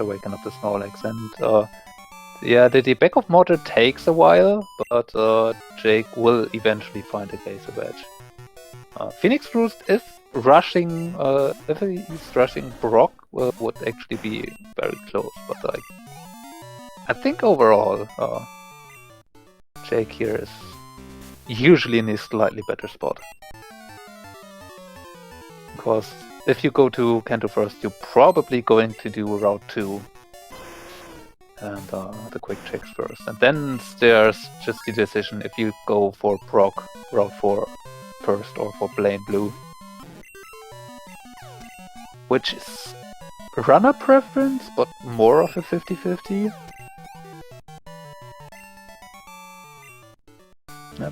waking up the Snorlax. And yeah, the back of Mortar takes a while, but Jake will eventually find a Geyser Badge. PhoenixRoost is rushing, if he's rushing Brock, would actually be very close, but like, I think overall, Jake here is usually in a slightly better spot. Because if you go to Kanto first, you're probably going to do Route 2 and the quick checks first. And then there's just the decision if you go for Brock, Route 4 first, or for Blaine Blue. Which is runner preference, but more of a 50-50.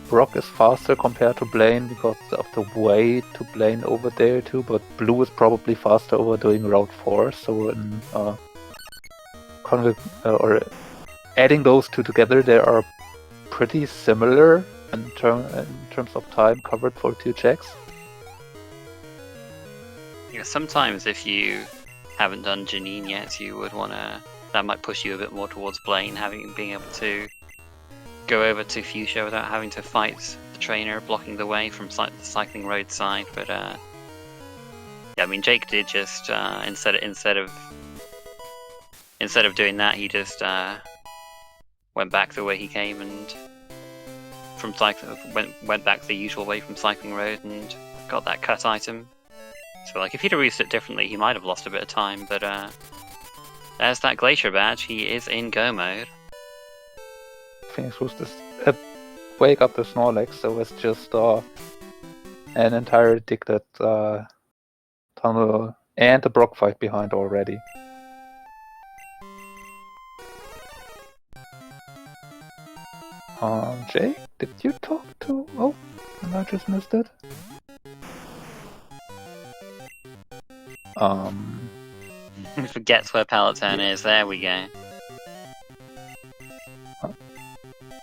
Brock is faster compared to Blaine because of the way to Blaine over there too, but Blue is probably faster over doing Route 4, so in or adding those two together, they are pretty similar in terms of time covered for 2 checks. Yeah, sometimes if you haven't done Janine yet, you would wanna, that might push you a bit more towards Blaine, being able to go over to Fuchsia without having to fight the trainer blocking the way from the cycling road side. But yeah, I mean, Jake did just instead of doing that, he just went back the way he came and went back the usual way from cycling road and got that cut item. So like, if he'd have used it differently, he might have lost a bit of time. But there's that Glacier Badge. He is in go mode. PhoenixRoost is wake up the Snorlax, so it's just an entire addicted tunnel and a Brock fight behind already. Jake, did you talk to... Oh, and I just missed it. He forgets where Palatine is. There we go.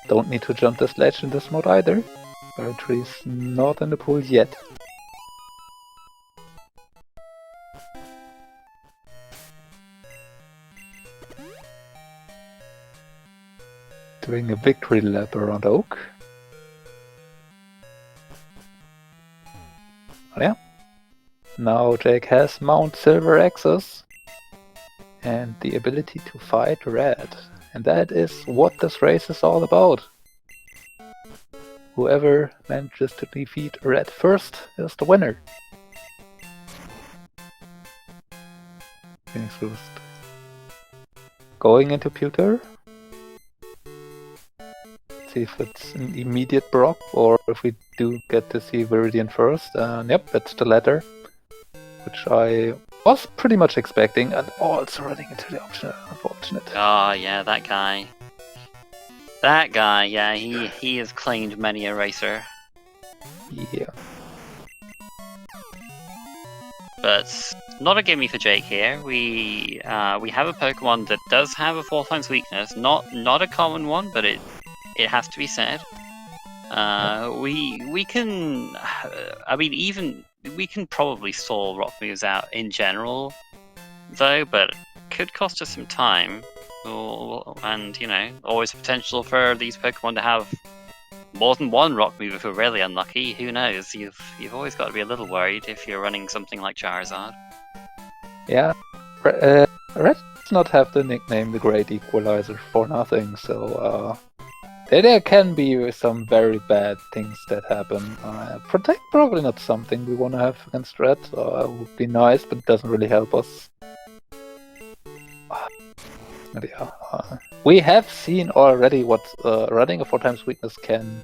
Don't need to jump the sledge in this mode either. Tree's not in the pool yet. Doing a victory lap around Oak. Oh yeah. Now Jake has Mount Silver access and the ability to fight Red. And that is what this race is all about. Whoever manages to defeat Red first is the winner. PhoenixRoost going into Pewter. See if it's an immediate Brock or if we do get to see Viridian first. Yep, that's the latter, which I was pretty much expecting, and also running into the option. Unfortunate. Oh yeah, that guy. That guy, yeah, he has claimed many a racer. Yeah. But not a gimme for Jake here. We have a Pokemon that does have a 4 times weakness. Not a common one, but it has to be said. We can, I mean, even we can probably stall rock moves out in general, though, but it could cost us some time. And, you know, always potential for these Pokemon to have more than one rock move if we're really unlucky. Who knows? You've always got to be a little worried if you're running something like Charizard. Yeah, Red does not have the nickname the Great Equalizer for nothing, so there can be some very bad things that happen. Protect probably not something we want to have against Red. It would be nice, but it doesn't really help us. Yeah. We have seen already what running a 4x weakness can